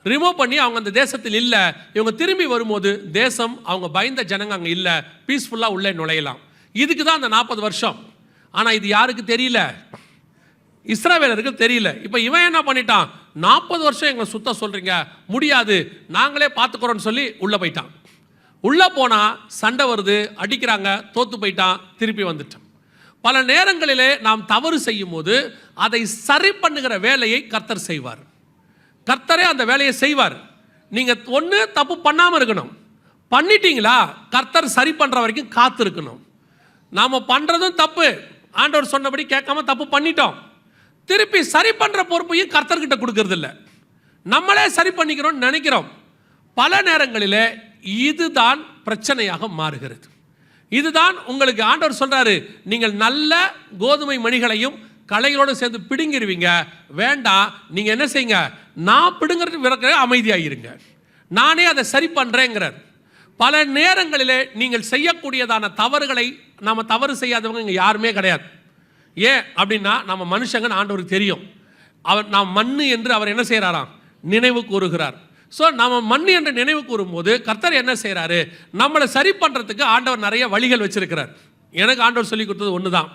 ரிமூவ் பண்ணி அவங்க அந்த தேசத்தில் இல்லை. இவங்க திரும்பி வரும்போது தேசம் அவங்க பயந்த ஜனங்க அங்கே இல்லை, பீஸ்ஃபுல்லாக உள்ளே நுழையலாம். இதுக்கு தான் அந்த 40 வருஷம். ஆனால் இது யாருக்கு தெரியல? இஸ்ரவேலருக்கு தெரியல. இப்போ இவன் என்ன பண்ணிட்டான்? 40 வருஷம் எங்களை சுத்த சொல்கிறீங்க, முடியாது, நாங்களே பார்த்துக்கிறோன்னு சொல்லி உள்ளே போயிட்டான். உள்ளே போனால் சண்டை வருது, அடிக்கிறாங்க, தோற்று போயிட்டான், திருப்பி வந்துட்டான். பல நேரங்களிலே நாம் தவறு செய்யும் போது அதை சரி பண்ணுகிற வேலையை கர்த்தர் செய்வார். கர்த்தரே அந்த வேலையை செய்வார். நீங்கள் ஒன்று தப்பு பண்ணாமல் இருக்கணும். பண்ணிட்டீங்களா, கர்த்தர் சரி பண்ணுற வரைக்கும் காத்து இருக்கணும். நாம் பண்ணுறதும் தப்பு, ஆண்டவர் சொன்னபடி கேட்காம தப்பு பண்ணிட்டோம், திருப்பி சரி பண்ணுற பொறுப்பையும் கர்த்தர்கிட்ட கொடுக்கறதில்ல, நம்மளே சரி பண்ணிக்கிறோம்னு நினைக்கிறோம். பல நேரங்களில் இதுதான் பிரச்சனையாக மாறுகிறது. இதுதான் உங்களுக்கு ஆண்டவர் சொல்கிறாரு, நீங்கள் நல்ல கோதுமை மணிகளையும் களைகளோடு சேர்ந்து பிடுங்கிடுவீங்க, வேண்டாம், நீங்கள் என்ன செய்யுங்க, நான் பிடுங்கிறது விறக்கிற அமைதியாகிருங்க, நானே அதை சரி பண்ணுறேங்கிறார். பல நேரங்களிலே நீங்கள் செய்யக்கூடியதான தவறுகளை, நாம் தவறு செய்யாதவங்க இங்கே யாருமே கிடையாது. ஏன் அப்படின்னா நம்ம மனுஷங்கன்னு ஆண்டவருக்கு தெரியும். அவர் நாம் மண்ணு என்று அவர் என்ன செய்கிறாராம், நினைவு கூறுகிறார். ஸோ நம்ம மண் என்று நினைவு கூறும்போது கர்த்தர் என்ன செய்கிறாரு, நம்மளை சரி பண்ணுறதுக்கு ஆண்டவர் நிறைய வழிகள் வச்சிருக்கிறார். எனக்கு ஆண்டவர் சொல்லி கொடுத்தது ஒன்று தான்,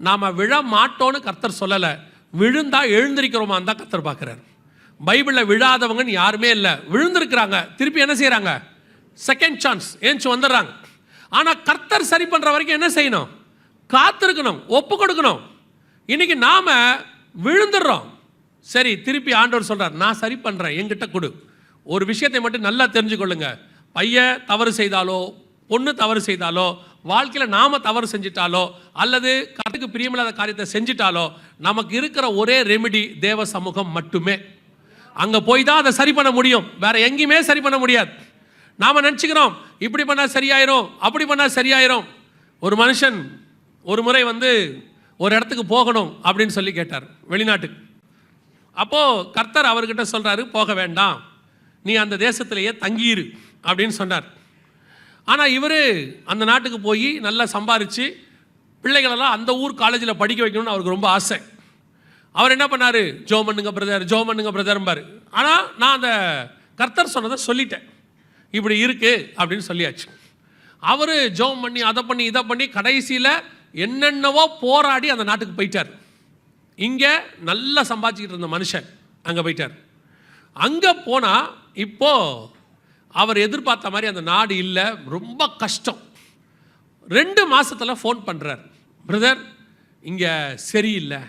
நாம் விழ மாட்டோன்னு கர்த்தர் சொல்லலை, விழுந்தா எழுந்திருக்கிறோமான்னு தான் கர்த்தர் பார்க்குறாரு. பைபிளில் விழாதவங்கன்னு யாருமே இல்லை, விழுந்திருக்கிறாங்க, திருப்பி என்ன செய்கிறாங்க, செகண்ட் சான்ஸ் ஏஞ்சி வந்துடுறாங்க. ஆனால் கர்த்தர் சரி பண்ணுற வரைக்கும் என்ன செய்யணும், காத்திருக்கணும், ஒப்பு கொடுக்கணும். இன்னைக்கு நாம் விழுந்துடுறோம், சரி திருப்பி ஆண்டவர் சொல்கிறார், நான் சரி பண்ணுறேன், என்கிட்ட கொடு. ஒரு விஷயத்தை மட்டும் நல்லா தெரிஞ்சுக்கொள்ளுங்க, பையன் தவறு செய்தாலோ பொண்ணு தவறு செய்தாலோ வாழ்க்கையில் நாம் தவறு செஞ்சிட்டாலோ அல்லது கர்த்தருக்கு பிரியமில்லாத காரியத்தை செஞ்சிட்டாலோ நமக்கு இருக்கிற ஒரே ரெமிடி தேவ சமூகம் மட்டுமே. அங்கே போய் தான் அதை சரி பண்ண முடியும், வேற எங்கேயுமே சரி பண்ண முடியாது. நாம் நினச்சிக்கிறோம் இப்படி பண்ணால் சரியாயிரும், அப்படி பண்ணால் சரியாயிரும். ஒரு மனுஷன் ஒரு முறை ஒரு இடத்துக்கு போகணும் அப்படின்னு சொல்லி கேட்டார், வெளிநாட்டுக்கு. அப்போது கர்த்தர் அவர்கிட்ட சொல்கிறாரு, போக வேண்டாம், நீ அந்த தேசத்திலேயே தங்கியிரு அப்படின்னு சொன்னார். ஆனால் இவர் அந்த நாட்டுக்கு போய் நல்லா சம்பாரித்து பிள்ளைகளெல்லாம் அந்த ஊர் காலேஜில் படிக்க வைக்கணும்னு அவருக்கு ரொம்ப ஆசை. அவர் என்ன பண்ணார், ஜோ பண்ணுங்க பிரதர், ஜோ பண்ணுங்க பிரதர்ம்பார். ஆனால் நான் அந்த கர்த்தர் சொன்னதை சொல்லிட்டேன், இப்படி இருக்குது அப்படின்னு சொல்லியாச்சு. அவர் ஜோம் பண்ணி அதை பண்ணி இதை பண்ணி கடைசியில் என்னென்னவோ போராடி அந்த நாட்டுக்கு போயிட்டார். இங்கே நல்லா சம்பாதிச்சுக்கிட்டு இருந்த மனுஷன் அங்கே போயிட்டார். அங்கே போனால் இப்போது அவர் எதிர்பார்த்த மாதிரி அந்த நாடு இல்லை, ரொம்ப கஷ்டம். 2 மாதத்தில் ஃபோன் பண்ணுறார், பிரதர் இங்கே சரியில்லை,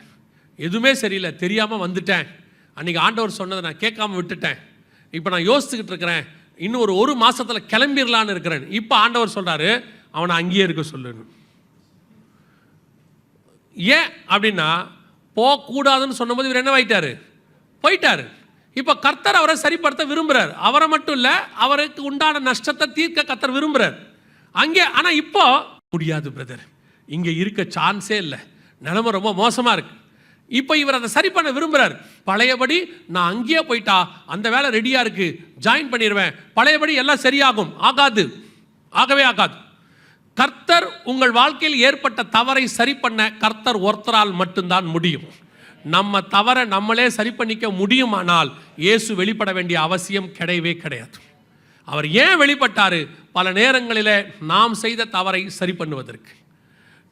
எதுவுமே சரியில்லை, தெரியாமல் வந்துட்டேன், அன்றைக்கி ஆண்டவர் சொன்னதை நான் கேட்காம விட்டுட்டேன், இப்போ நான் யோசிச்சுக்கிட்டு இருக்கிறேன், இன்னும் ஒரு மாதத்தில் கிளம்பிடலான்னு இருக்கிறேன். இப்போ ஆண்டவர் சொல்கிறாரு, அவனை அங்கேயே இருக்க சொல்லணும். ஏன் அப்படின்னா போகக்கூடாதுன்னு சொன்னபோது இவர் என்னவாயிட்டார், போயிட்டார். இப்போ கர்த்தர் அவரை சரிப்படுத்த விரும்புகிறார். அவரை மட்டும் இல்லை, அவருக்கு உண்டான நஷ்டத்தை தீர்க்க கர்த்தர் விரும்புகிறார் அங்கே. ஆனால் இப்போ முடியாது பிரதர், இங்கே இருக்க சான்ஸே இல்லை, நிலைமை ரொம்ப மோசமாக இருக்குது. இப்போ இவர் அதை சரி பண்ண விரும்புகிறார். பழையபடி நான் அங்கேயே போயிட்டா அந்த வேலை ரெடியாக இருக்குது, ஜாயின் பண்ணிடுவேன், பழையபடி எல்லாம் சரியாகும். ஆகாது, ஆகவே ஆகாது. கர்த்தர் உங்கள் வாழ்க்கையில் ஏற்பட்ட தவறை சரி பண்ண கர்த்தர் ஒருத்தரால் மட்டும்தான் முடியும். நம்ம தவறை நம்மளே சரி பண்ணிக்க முடியுமானால் இயேசு வெளிப்பட வேண்டிய அவசியம் கிடையவே கிடையாது. அவர் ஏன் வெளிப்பட்டார், பல நேரங்களில் நாம் செய்த தவறை சரி பண்ணுவதற்கு.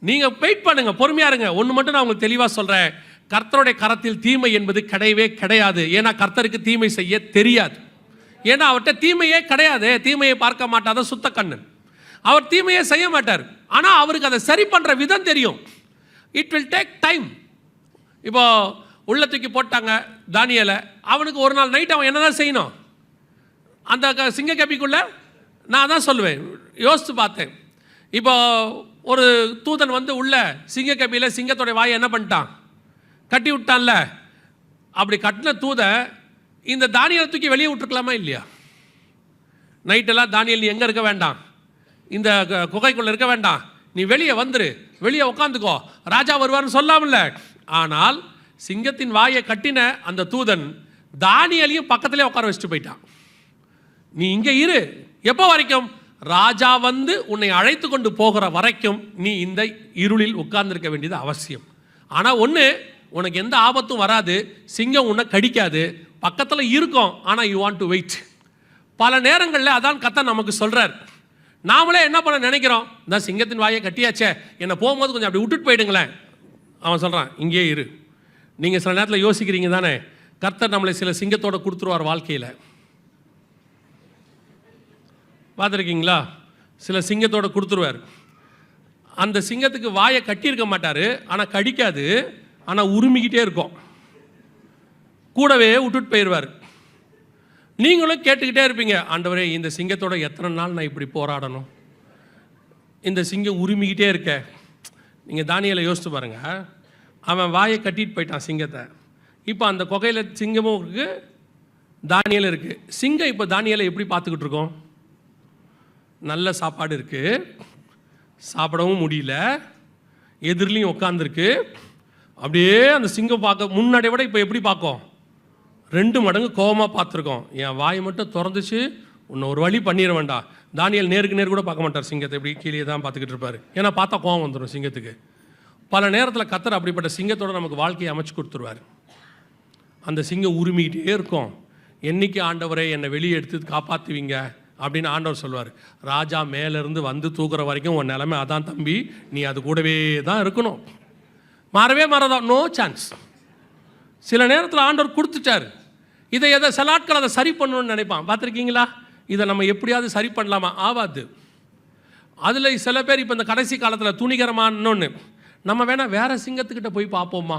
நீங்கள் வெயிட் பண்ணுங்க, பொறுமையாக இருங்க. ஒன்று மட்டும் நான் உங்களுக்கு தெளிவாக சொல்கிறேன், கர்த்தருடைய கரத்தில் தீமை என்பது கிடையவே கிடையாது. ஏன்னா கர்த்தருக்கு தீமை செய்ய தெரியாது. ஏன்னா அவர்கிட்ட தீமையே கிடையாது, தீமையை பார்க்க மாட்டாத சுத்த கண்ணன். அவர் தீமையை செய்ய மாட்டார், ஆனால் அவருக்கு அதை சரி பண்ணுற விதம் தெரியும். It will take time. இப்போ உள்ளத்துக்கு போட்டாங்க தானியேலை, அவனுக்கு ஒரு நாள் நைட் அவன் என்ன தான் செய்யணும், அந்த சிங்க கபிக்குள்ளே. நான் தான் சொல்லுவேன், யோசித்து பார்த்தேன். இப்போ ஒரு தூதன் உள்ள சிங்க கபியில் சிங்கத்தோடைய வாயை என்ன பண்ணிட்டான், கட்டி விட்டான்ல. அப்படி கட்டின தூதன் இந்த தானியலை தூக்கி வெளியே விட்டுருக்கலாமா இல்லையா? நைட்டெல்லாம் தானியல் நீ எங்கே இருக்க வேண்டாம், இந்த குகைக்குள்ளே இருக்க வேண்டாம், நீ வெளியே வந்துரு, வெளியே உட்காந்துக்கோ, ராஜா வருவார்னு சொல்லாமல்ல. ஆனால் சிங்கத்தின் வாயை கட்டின அந்த தூதன் தானியலையும் பக்கத்திலே உட்கார வச்சுட்டு போயிட்டான். நீ இங்கே இரு, எப்போ வரைக்கும், ராஜா வந்து உன்னை அழைத்து கொண்டு போகிற வரைக்கும் நீ இந்த இருளில் உட்கார்ந்துருக்க வேண்டியது அவசியம். ஆனால் ஒன்று, உனக்கு எந்த ஆபத்தும் வராது, சிங்கம் உன்னை கடிக்காது, பக்கத்தில் இருக்கும். ஆனால் யூ வாண்ட் டு வெயிட். பல நேரங்களில் அதான் கர்த்தர் நமக்கு சொல்கிறார். நாமளே என்ன பண்ண நினைக்கிறோம், இந்த சிங்கத்தின் வாயை கட்டியாச்சே, என்னை போகும்போது கொஞ்சம் அப்படி விட்டுட்டு போயிடுங்களேன். அவன் சொல்கிறான், இங்கே இரு. நீங்கள் சில நேரத்தில் யோசிக்கிறீங்க தானே, கர்த்தர் நம்மளை சில சிங்கத்தோடு கொடுத்துருவார் வாழ்க்கையில். பார்த்துருக்கீங்களா? சில சிங்கத்தோடு கொடுத்துருவார். அந்த சிங்கத்துக்கு வாயை கட்டியிருக்க மாட்டார், ஆனால் கடிக்காது, ஆனால் உரிமிக்கிட்டே இருக்கும், கூடவே விட்டுட்டு போயிடுவார். நீங்களும் கேட்டுக்கிட்டே இருப்பீங்க, ஆண்டவரே இந்த சிங்கத்தோட எத்தனை நாள் நான் இப்படி போராடணும், இந்த சிங்கம் உரிமிக்கிட்டே இருக்க. நீங்கள் தானியேலை யோசித்து பாருங்கள். அவன் வாயை கட்டிட்டு போயிட்டான் சிங்கத்தை. இப்போ அந்த குகையில் சிங்கமும் இருக்குது, தானியேலும் இருக்குது. சிங்கம் இப்போ தானியேலை எப்படி பார்த்துக்கிட்டு இருக்கோம்? நல்ல சாப்பாடு இருக்குது, சாப்பிடவும் முடியல, எதிரிலையும் உட்காந்துருக்கு. அப்படியே அந்த சிங்கம் பார்க்க முன்னாடியை விட இப்போ எப்படி பார்க்கும்? 2 மடங்கு கோபமாக பார்த்துருக்கோம். என் வாய் மட்டும் திறந்துச்சு, உன்னை ஒரு வழி பண்ணிட வேண்டாம். தானியேல் நேருக்கு நேர் கூட பார்க்க மாட்டார் சிங்கத்தை, இப்படி கீழே தான் பார்த்துக்கிட்டு இருப்பார். ஏன்னா பார்த்தா கோபம் வந்துடும் சிங்கத்துக்கு. பல நேரத்தில் கர்த்தர் அப்படிப்பட்ட சிங்கத்தோடு நமக்கு வாழ்க்கையை அமைச்சு கொடுத்துருவார். அந்த சிங்கம் உரிமிக்கிட்டே இருக்கும். என்னைக்கு ஆண்டவரே என்னை வெளியே எடுத்து காப்பாற்றுவீங்க அப்படின்னு ஆண்டவர் சொல்வார். ராஜா மேலேருந்து வந்து தூக்குற வரைக்கும் உன் நிலைமை அதான் தம்பி, நீ அது கூடவே தான் இருக்கணும், மாறவே மாறதான், நோ சான்ஸ். சில நேரத்தில் ஆண்டவர் கொடுத்துட்டார். இதை எதை சில ஆட்கள் அதை சரி பண்ணணும்னு நினைப்பான். பார்த்துருக்கீங்களா? இதை நம்ம எப்படியாவது சரி பண்ணலாமா? ஆவாது. அதில் சில பேர் இப்போ இந்த கடைசி காலத்தில் துணிகரமானோன்னு, நம்ம வேணால் வேற சிங்கத்துக்கிட்ட போய் பார்ப்போமா,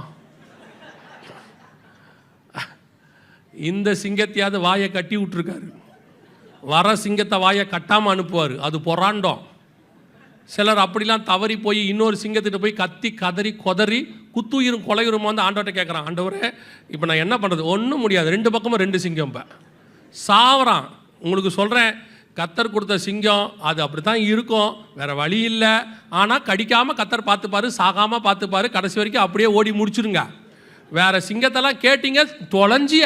இந்த சிங்கத்தையாவது வாயை கட்டி விட்டுருக்காரு, வர சிங்கத்தை வாயை கட்டாமல் அனுப்புவார், அது பொறாண்டோம். சிலர் அப்படிலாம் தவறி போய் இன்னொரு சிங்கத்திட்ட போய் கத்தி கதறி கொதறி குத்துயிரும் கொலையுருமா வந்து ஆண்டவர்கிட்ட கேட்குறான், ஆண்டவரே இப்போ நான் என்ன பண்ணுறது? ஒன்றும் முடியாது, 2 பக்கமும் 2 சிங்கம் இப்போ சாவறான். உங்களுக்கு சொல்கிறேன், கத்தர் கொடுத்த சிங்கம் அது அப்படி தான் இருக்கும், வேறு வழி இல்லை. ஆனால் கடிக்காமல் கத்தர் பார்த்துப்பாரு, சாகாமல் பார்த்துப்பாரு, கடைசி வரைக்கும் அப்படியே ஓடி முடிச்சுருங்க. வேறு சிங்கத்தெல்லாம் கேட்டிங்க தொலைஞ்சிய.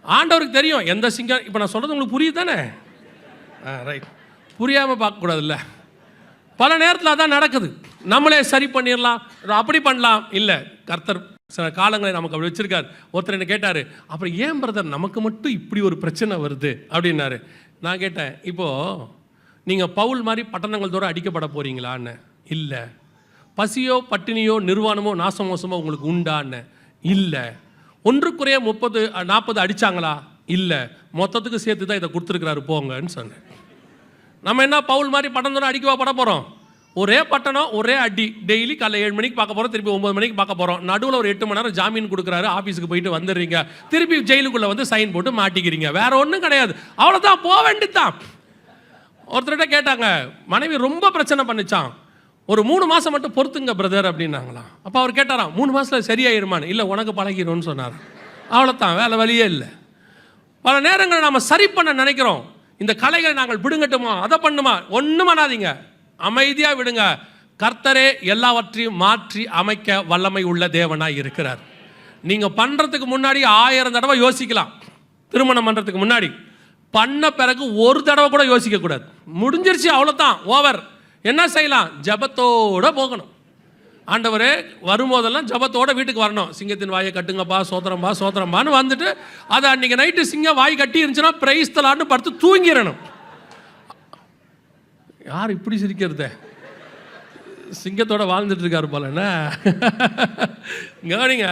ஆண்டவருக்கு தெரியும் எந்த சிங்கம். இப்போ நான் சொல்கிறது உங்களுக்கு புரியுது தானே? ரைட். புரியாமல் பார்க்கக்கூடாதுல்ல. பல நேரத்தில் அதான் நடக்குது. நம்மளே சரி பண்ணிடலாம், அப்படி பண்ணலாம். இல்லை, கர்த்தர் சில காலங்களை நமக்கு அப்படி வச்சுருக்கார். ஒருத்தர் என்ன கேட்டார், அப்புறம் ஏன் பிரதர் நமக்கு மட்டும் இப்படி ஒரு பிரச்சனை வருது அப்படின்னாரு. நான் கேட்டேன், இப்போது நீங்கள் பவுல் மாதிரி பட்டணங்கள் தோறும் அடிக்கப்பட போகிறீங்களான்னு. இல்லை. பசியோ பட்டினியோ நிர்வாணமோ நாசமோசமோ உங்களுக்கு உண்டான்னு. இல்லை. 1 குறைய 30 40 அடித்தாங்களா? இல்லை. மொத்தத்துக்கு சேர்த்து தான் இதை கொடுத்துருக்குறாரு போங்கன்னு சொன்னேன். நம்ம என்ன பவுல் மாதிரி பட்டம் தோறும் அடிக்கவா பட போகிறோம்? ஒரே பட்டணம் ஒரே அடி. டெய்லி காலைல 7 மணிக்கு பார்க்க போகிறோம், திருப்பி 9 மணிக்கு பார்க்க போகிறோம். நடுவில் ஒரு 8 மணி நேரம் ஜாமீன் கொடுக்குறாரு, ஆஃபீஸுக்கு போயிட்டு வந்துடுறீங்க, திருப்பி ஜெயிலுக்குள்ளே வந்து சைன் போட்டு மாட்டிக்கிறீங்க. வேறு ஒன்றும் கிடையாது. அவ்வளோதான், போக வேண்டியதுதான். ஒருத்தர்கிட்ட கேட்டாங்க, மனைவி ரொம்ப பிரச்சனை பண்ணிச்சான், ஒரு 3 மாதம் மட்டும் பொறுத்துங்க பிரதர் அப்படின்னாங்களாம். அப்போ அவர் கேட்டாராம், 3 மாதத்தில் சரியாயிருமான்னு. இல்லை, உனக்கு பழகிடும்னு சொன்னார். அவ்வளோதான், வேலை வழியே இல்லை. பல நேரங்கள் நாம் சரி பண்ண நினைக்கிறோம். இந்த கலைகளை நாங்கள் பிடுங்கட்டுமா, அதை பண்ணுமா? ஒன்றும் பண்ணாதீங்க, அமைதியாக விடுங்க. கர்த்தரே எல்லாவற்றையும் மாற்றி அமைக்க வல்லமை உள்ள தேவனாய் இருக்கிறார். நீங்கள் பண்ணுறதுக்கு முன்னாடி 1000 தடவை யோசிக்கலாம். திருமணம் பண்ணுறதுக்கு முன்னாடி, பண்ண பிறகு ஒரு தடவை கூட யோசிக்கக்கூடாது. முடிஞ்சிருச்சு, அவ்வளோதான், ஓவர். என்ன செய்யலாம்? ஜபத்தோடு போகணும். ஆண்டவரே வரும்போதெல்லாம் ஜபத்தோடு வீட்டுக்கு வரணும். சிங்கத்தின் வாயை கட்டுங்கப்பா, சோத்திரம்பா சோத்திரம்பான்னு வந்துட்டு, அதை அன்றைக்கி நைட்டு சிங்கம் வாய் கட்டி இருந்துச்சுன்னா பிரைஸ் தலான்னு படுத்து தூங்கிடணும். யார் இப்படி சிரிக்கிறத? சிங்கத்தோட வாழ்ந்துட்டு இருக்காரு போலன்னா. கவனிங்க,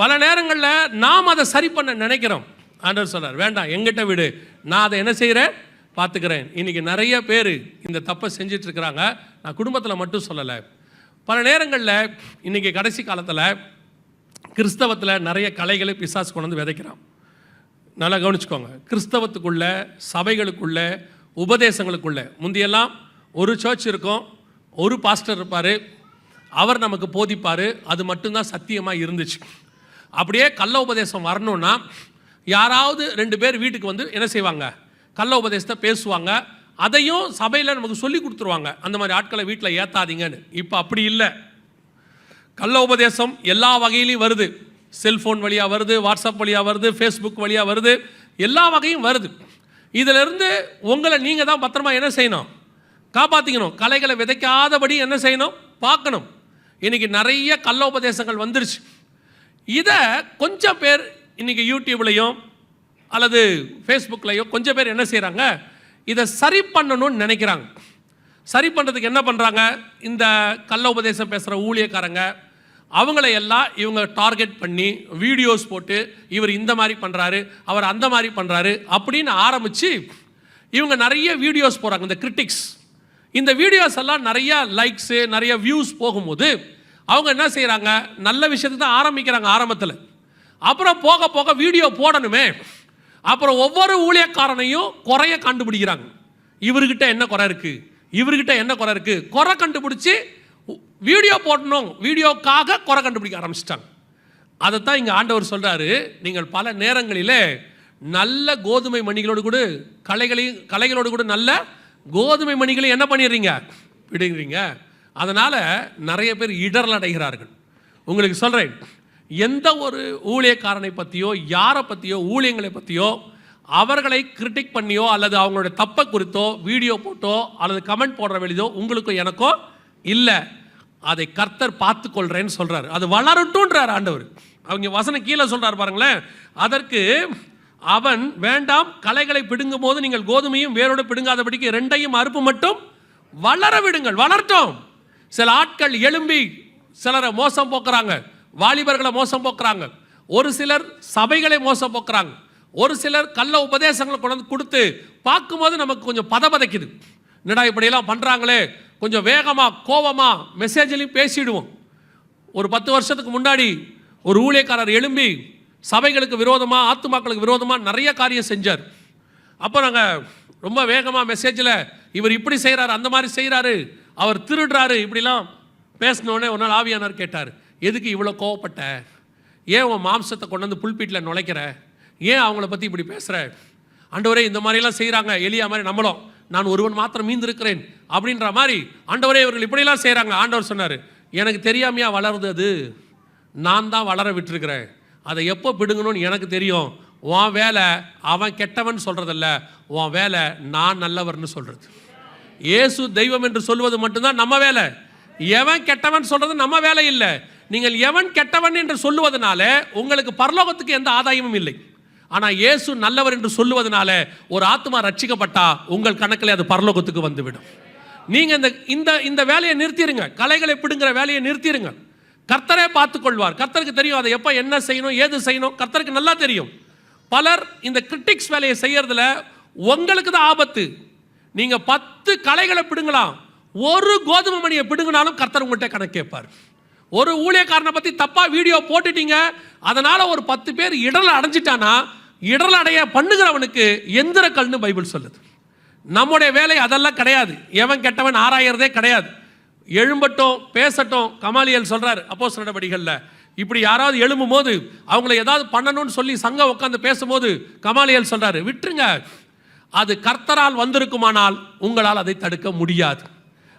பல நேரங்களில் நாம் அதை சரி பண்ண நினைக்கிறோம். ஆண்டவர் சொன்னார், வேண்டாம், எங்கிட்ட விடு, நான் அதை என்ன செய்கிறேன் பார்த்துக்கிறேன். இன்றைக்கி நிறைய பேர் இந்த தப்பை செஞ்சிட்ருக்கிறாங்க. நான் குடும்பத்தில் மட்டும் சொல்லலை, பல நேரங்களில் இன்றைக்கி கடைசி காலத்தில் கிறிஸ்தவத்தில் நிறைய கலைகளை பிசாசு கொண்டு வந்து விதைக்கிறான். நல்லா கவனிச்சுக்கோங்க. கிறிஸ்தவத்துக்குள்ள, சபைகளுக்குள்ள, உபதேசங்களுக்குள்ள முந்தியெல்லாம் ஒரு சர்ச் இருக்கும், ஒரு பாஸ்டர் இருப்பார், அவர் நமக்கு போதிப்பார், அது மட்டும்தான் சத்தியமாக இருந்துச்சு. அப்படியே கள்ள உபதேசம் வரணும்னா யாராவது 2 பேர் வீட்டுக்கு வந்து என்ன செய்வாங்க? கள்ள உபதேசத்தை பேசுவாங்க. அதையும் சபையில் நமக்கு சொல்லி கொடுத்துருவாங்க, அந்த மாதிரி ஆட்களை வீட்டில் ஏற்றாதீங்கன்னு. இப்போ அப்படி இல்லை. கள்ள உபதேசம் எல்லா வகையிலையும் வருது. செல்ஃபோன் வழியாக வருது, வாட்ஸ்அப் வழியாக வருது, ஃபேஸ்புக் வழியாக வருது, எல்லா வகையும் வருது. இதிலிருந்து உங்களை நீங்கள் தான் பத்திரமா என்ன செய்யணும்? காப்பாற்றிக்கணும். கலைகளை விதைக்காதபடி என்ன செய்யணும்? பார்க்கணும். இன்றைக்கி நிறைய கள்ளோபதேசங்கள் வந்துருச்சு. இதை கொஞ்சம் பேர் இன்றைக்கி யூடியூப்லேயும் அல்லது ஃபேஸ்புக்லேயோ கொஞ்சம் பேர் என்ன செய்கிறாங்க? இதை சரி பண்ணணும்னு நினைக்கிறாங்க. சரி பண்ணுறதுக்கு என்ன பண்ணுறாங்க? இந்த கள்ள உபதேசம் பேசுகிற ஊழியக்காரங்க அவங்கள எல்லாம் இவங்க டார்கெட் பண்ணி வீடியோஸ் போட்டு இவர் இந்த மாதிரி பண்ணுறாரு, அவர் அந்த மாதிரி பண்ணுறாரு அப்படின்னு ஆரம்பித்து இவங்க நிறைய வீடியோஸ் போகிறாங்க. இந்த கிரிட்டிக்ஸ் இந்த வீடியோஸ் எல்லாம் நிறைய லைக்ஸு நிறைய வியூஸ் போகும்போது அவங்க என்ன செய்கிறாங்க? நல்ல விஷயத்தை தான் ஆரம்பிக்கிறாங்க ஆரம்பத்தில். அப்புறம் போக போக வீடியோ போடணுமே, அப்புறம் ஒவ்வொரு ஊழியக்காரனையும் குறைய கண்டுபிடிக்கிறாங்க. இவர்கிட்ட என்ன குறை இருக்குது, இவர்கிட்ட என்ன குறை இருக்குது, குறை கண்டுபிடிச்சி வீடியோ போடணும், வீடியோக்காக குறை கண்டுபிடிக்க ஆரம்பிச்சிட்டாங்க. அதைத்தான் இங்கே ஆண்டவர் சொல்கிறாரு, நீங்கள் பல நேரங்களில் நல்ல கோதுமை மணிகளோடு கூட களைகளோடு கூட நல்ல கோதுமை மணிகளை என்ன பண்ணிடுறீங்க? விடுகிறீங்க. அதனால் நிறைய பேர் இடரல் அடைகிறார்கள். உங்களுக்கு சொல்கிறேன், எந்த ஒரு ஊழியக்காரனை பற்றியோ யாரை பற்றியோ ஊழியங்களை பற்றியோ அவர்களை கிரிட்டிக் பண்ணியோ அல்லது அவங்களுடைய தப்பை குறித்தோ வீடியோ போட்டோ அல்லது கமெண்ட் போடுற வெளியோ உங்களுக்கோ எனக்கோ இல்லை. அதை கர்த்தர் பார்த்து கொள்றேன்னு சொல்கிறார். அது வளரட்டும்ன்றார் ஆண்டவர். அவங்க வசனம் கீழே சொல்கிறார் பாருங்களேன். அதற்கு அவன் வேண்டாம், களைகளை பிடுங்கும் போது நீங்கள் கோதுமையும் வேரோடு பிடுங்காதபடிக்கு ரெண்டையும் அறுப்பு மட்டும் வளர விடுங்கள். வளரட்டும். சில ஆட்கள் எழும்பி சிலரை மோசம் போக்குறாங்க, வாலிபர்களை மோசம் போக்குறாங்க, ஒரு சிலர் சபைகளை மோசம் போக்குறாங்க, ஒரு சிலர் கள்ள உபதேசங்களை கொண்டு கொடுத்து பார்க்கும்போது நமக்கு கொஞ்சம் பதபதைக்குது. என்னடா இப்படியெல்லாம் பண்ணுறாங்களே, கொஞ்சம் வேகமாக கோபமாக மெசேஜ்லையும் பேசிடுவோம். ஒரு 10 வருஷத்துக்கு முன்னாடி ஒரு ஊழியக்காரர் எழும்பி சபைகளுக்கு விரோதமாக ஆத்துமாக்களுக்கு விரோதமாக நிறைய காரியம் செஞ்சார். அப்போ நாங்கள் ரொம்ப வேகமாக மெசேஜில் இவர் இப்படி செய்கிறாரு, அந்த மாதிரி செய்கிறாரு, அவர் திருடுறாரு இப்படிலாம் பேசினோடனே ஒரு நாள் ஆவியானவர் கேட்டார், எதுக்கு இவ்வளோ கோவப்பட்ட? ஏன் உன் மாம்சத்தை கொண்டு வந்து புல்பீட்டில் நுழைக்கிற? ஏன் அவங்கள பற்றி இப்படி பேசுகிற? ஆண்டவரே இந்த மாதிரிலாம் செய்கிறாங்க, எலியா மாதிரி நம்மளும் நான் ஒருவன் மாத்திரம் மீந்திருக்கிறேன் அப்படின்ற மாதிரி ஆண்டவரே இவர்கள் இப்படிலாம் செய்கிறாங்க. ஆண்டவர் சொன்னார், எனக்கு தெரியாமையா வளருது, அது நான் தான் வளர விட்டுருக்கிறேன். அதை எப்போ பிடுங்கணும்னு எனக்கு தெரியும். உன் வேலை அவன் கெட்டவன் சொல்கிறதில்ல, உன் வேலை நான் நல்லவர்னு சொல்கிறது. இயேசு தெய்வம் என்று சொல்வது மட்டும்தான் நம்ம வேலை. எவன் கெட்டவன் சொல்கிறது நம்ம வேலை இல்லை. நீங்கள் எவன் கெட்டவன் என்று சொல்லுவதனால உங்களுக்கு பரலோகத்துக்கு எந்த ஆதாயமும் இல்லை. ஆனால் இயேசு நல்லவர் என்று சொல்லுவதனால ஒரு ஆத்மா ரட்சிக்கப்பட்டா உங்கள் கணக்கில் அது பரலோகத்துக்கு வந்துவிடும். நீங்கள் இந்த வேலையை நிறுத்திடுங்க, கலைகளை பிடுங்கிற வேலையை நிறுத்திடுங்க. கர்த்தரே பார்த்துக்கொள்வார். கர்த்தருக்கு தெரியும் அதை எப்போ என்ன செய்யணும் ஏது செய்யணும், கர்த்தருக்கு நல்லா தெரியும். பலர் இந்த கிரிட்டிக்ஸ் வேலையை செய்யறதுல உங்களுக்கு தான் ஆபத்து. நீங்கள் 10 கலைகளை பிடுங்கலாம், ஒரு கோதுமை மணியை பிடுங்கினாலும் கர்த்தர் உங்கள்கிட்ட கணக்கு கேட்பார். ஒரு ஊழியக்காரனை பற்றி தப்பாக வீடியோ போட்டுட்டீங்க, அதனால் ஒரு 10 பேர் இடரல் அடைஞ்சிட்டானா இடரல் அடைய பண்ணுகிறவனுக்கு எந்திர கல்னு பைபிள் சொல்லுது. நம்முடைய வேலை அதெல்லாம் கிடையாது. எவன் கெட்டவன் ஆராயறதே கிடையாது. எழும்பட்டும் பேசட்டும். கமாலியல் சொல்கிறார் அப்போஸ்தலர் நடவடிக்கைகளில், இப்படி யாராவது எழும்பும் போது அவங்கள ஏதாவது பண்ணணும்னு சொல்லி சங்கம் உட்காந்து பேசும்போது கமாலியல் சொல்கிறாரு, விட்டுருங்க, அது கர்த்தரால் வந்திருக்குமானால் உங்களால் அதை தடுக்க முடியாது.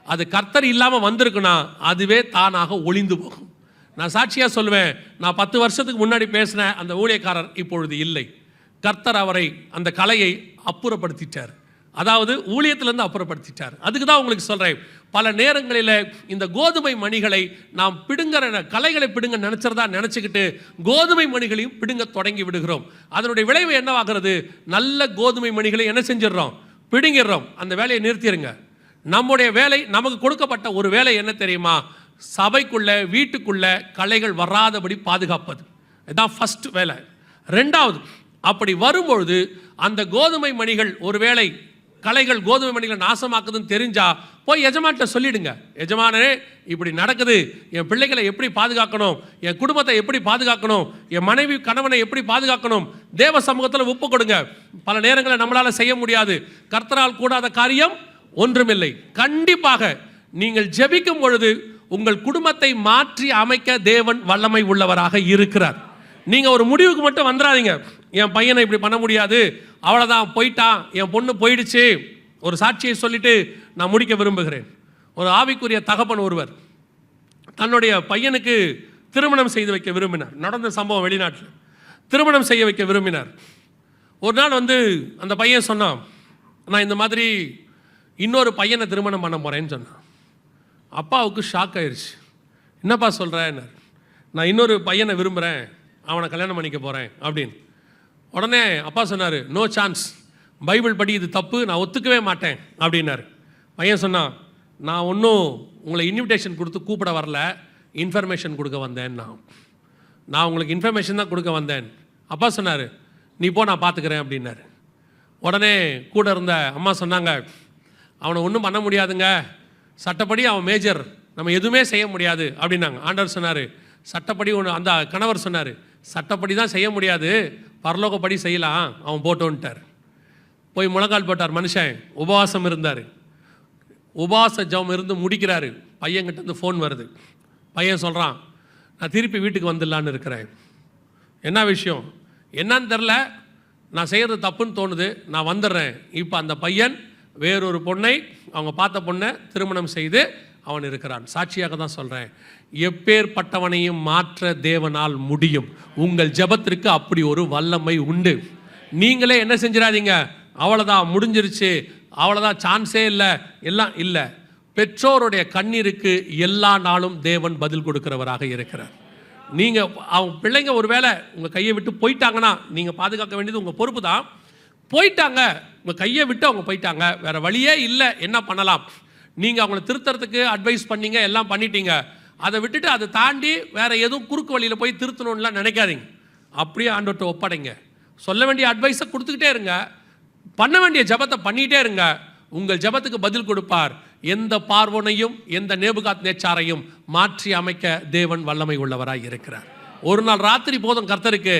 அது கர்த்தர் இல்லாமல் வந்திருக்குன்னா அதுவே தானாக ஒளிந்து போகும். நான் சாட்சியாக சொல்லுவேன், நான் 10 வருஷத்துக்கு முன்னாடி பேசின அந்த ஊழியக்காரர் இப்பொழுது இல்லை. கர்த்தர் அவரை அந்த கலையை அப்புறப்படுத்திட்டார், அதாவது ஊழியத்திலேருந்து அப்புறப்படுத்திட்டார். அதுக்கு தான் உங்களுக்கு சொல்கிறேன், பல நேரங்களில் இந்த கோதுமை மணிகளை நாம் பிடுங்கிற கலைகளை பிடுங்க நினச்சிக்கிட்டு கோதுமை மணிகளையும் பிடுங்க தொடங்கி விடுகிறோம். அதனுடைய விளைவு என்னவாகிறது? நல்ல கோதுமை மணிகளை என்ன செஞ்சிடறோம்? பிடுங்கிடுறோம். அந்த வேலையை நிறுத்திடுங்க. நம்முடைய வேலை, நமக்கு கொடுக்கப்பட்ட ஒரு வேலை என்ன தெரியுமா? சபைக்குள்ள வீட்டுக்குள்ள கலைகள் வராதபடி பாதுகாப்பது. இதுதான் ஃபர்ஸ்ட் வேலை. ரெண்டாவது, அப்படி வரும்பொழுது அந்த கோதுமை மணிகள் ஒருவேளை கலைகள் கோதுமை மணிகளை நாசமாக்குதுன்னு தெரிஞ்சா போய் எஜமான்கிட்ட சொல்லிடுங்க, எஜமானே இப்படி நடக்குது, என் பிள்ளைகளை எப்படி பாதுகாக்கணும், என் குடும்பத்தை எப்படி பாதுகாக்கணும், என் மனைவி கணவனை எப்படி பாதுகாக்கணும், தேவ சமூகத்தில் ஒப்பு கொடுங்க. பல நேரங்களில் நம்மளால் செய்ய முடியாது. கர்த்தரால் கூடாத காரியம் ஒன்றுமில்லை. கண்டிப்பாக நீங்கள் ஜெபிக்கும் பொழுது உங்கள் குடும்பத்தை மாற்றி அமைக்க தேவன் வல்லமை உள்ளவராக இருக்கிறார். நீங்கள் ஒரு முடிவுக்கு மட்டும் வந்துடாதீங்க, என் பையனை இப்படி பண்ண முடியாது, அவ்வளோதான் போயிட்டான், என் பொண்ணு போயிடுச்சு. ஒரு சாட்சியை சொல்லிட்டு நான் முடிக்க விரும்புகிறேன். ஒரு ஆவிக்குரிய தகப்பன் ஒருவர் தன்னுடைய பையனுக்கு திருமணம் செய்து வைக்க விரும்பினார். நடந்த சம்பவம், வெளிநாட்டில் திருமணம் செய்ய வைக்க விரும்பினார். ஒரு நாள் வந்து அந்த பையன் சொன்னான், நான் இந்த மாதிரி இன்னொரு பையனை திருமணம் பண்ண போகிறேன்னு சொன்னான். அப்பாவுக்கு ஷாக் ஆயிடுச்சு. என்னப்பா சொல்கிறேன்னு. நான் இன்னொரு பையனை விரும்புகிறேன், அவனை கல்யாணம் பண்ணிக்க போகிறேன் அப்படின்னு. உடனே அப்பா சொன்னார், நோ சான்ஸ், பைபிள் படி இது தப்பு, நான் ஒத்துக்கவே மாட்டேன் அப்படின்னாரு. பையன் சொன்னான், நான் ஒன்றும் உங்களை இன்விடேஷன் கொடுத்து கூப்பிட வரல, இன்ஃபர்மேஷன் கொடுக்க வந்தேன். நான் உங்களுக்கு இன்ஃபர்மேஷன் தான் கொடுக்க வந்தேன். அப்பா சொன்னார், நீ போ, நான் பார்த்துக்கிறேன் அப்படின்னாரு. உடனே கூட இருந்த அம்மா சொன்னாங்க, அவனை ஒன்றும் பண்ண முடியாதுங்க, சட்டப்படி அவன் மேஜர், நம்ம எதுவுமே செய்ய முடியாது அப்படின்னாங்க. ஆண்டவர் சொன்னார், சட்டப்படி ஒன்று. அந்த கணவர் சொன்னார், சட்டப்படி தான் செய்ய முடியாது, பரலோகப்படி செய்யலாம், அவன் போட்டோன்ட்டார். போய் முழங்கால் போட்டார் மனுஷன். உபவாசம் இருந்தார். உபவாச ஜெபம் இருந்து முடிக்கிறாரு. பையன்கிட்ட இருந்து ஃபோன் வருது. பையன் சொல்கிறான், நான் திருப்பி வீட்டுக்கு வந்துடலான்னு இருக்கிறேன். என்ன விஷயம் என்னன்னு தெரில, நான் செய்கிறது தப்புன்னு தோணுது, நான் வந்துடுறேன். இப்போ அந்த பையன் வேறொரு பொண்ணை, அவங்க பார்த்த பொண்ணை திருமணம் செய்து அவன் இருக்கிறான். சாட்சியாக தான் சொல்கிறேன், எப்பேற்பட்டவனையும் மாற்ற தேவனால் முடியும். உங்கள் ஜெபத்திற்கு அப்படி ஒரு வல்லமை உண்டு. நீங்களே என்ன செஞ்சிடாதீங்க, அவ்வளோதான் முடிஞ்சிருச்சு, அவ்வளோதான் சான்ஸே இல்லை, எல்லாம் இல்லை. பெற்றோருடைய கண்ணீருக்கு எல்லா நாளும் தேவன் பதில் கொடுக்கிறவராக இருக்கிறார். நீங்கள் அவங்க பிள்ளைங்க ஒரு வேளை உங்கள் கையை விட்டு போயிட்டாங்கன்னா, நீங்கள் பாதுகாக்க வேண்டியது உங்கள் பொறுப்பு தான். போயிட்டாங்க, உங்கள் கையை விட்டு அவங்க போயிட்டாங்க, வேறு வழியே இல்லை, என்ன பண்ணலாம்? நீங்கள் அவங்கள திருத்தறதுக்கு அட்வைஸ் பண்ணீங்க, எல்லாம் பண்ணிட்டீங்க. அதை விட்டுட்டு அதை தாண்டி வேறு எதுவும் குறுக்கு வழியில் போய் திருத்தணும்லாம் நினைக்காதீங்க. அப்படியே ஆண்டவர்கிட்ட ஒப்படைங்க. சொல்ல வேண்டிய அட்வைஸை கொடுத்துக்கிட்டே இருங்க, பண்ண வேண்டிய ஜெபத்தை பண்ணிகிட்டே இருங்க. உங்கள் ஜெபத்துக்கு பதில் கொடுப்பார். எந்த பார்வோனையும் எந்த நேபுகாத் நேச்சாரையும் மாற்றி அமைக்க தேவன் வல்லமை உள்ளவராக இருக்கிறார். ஒரு நாள் ராத்திரி போதும் கர்த்தருக்கு,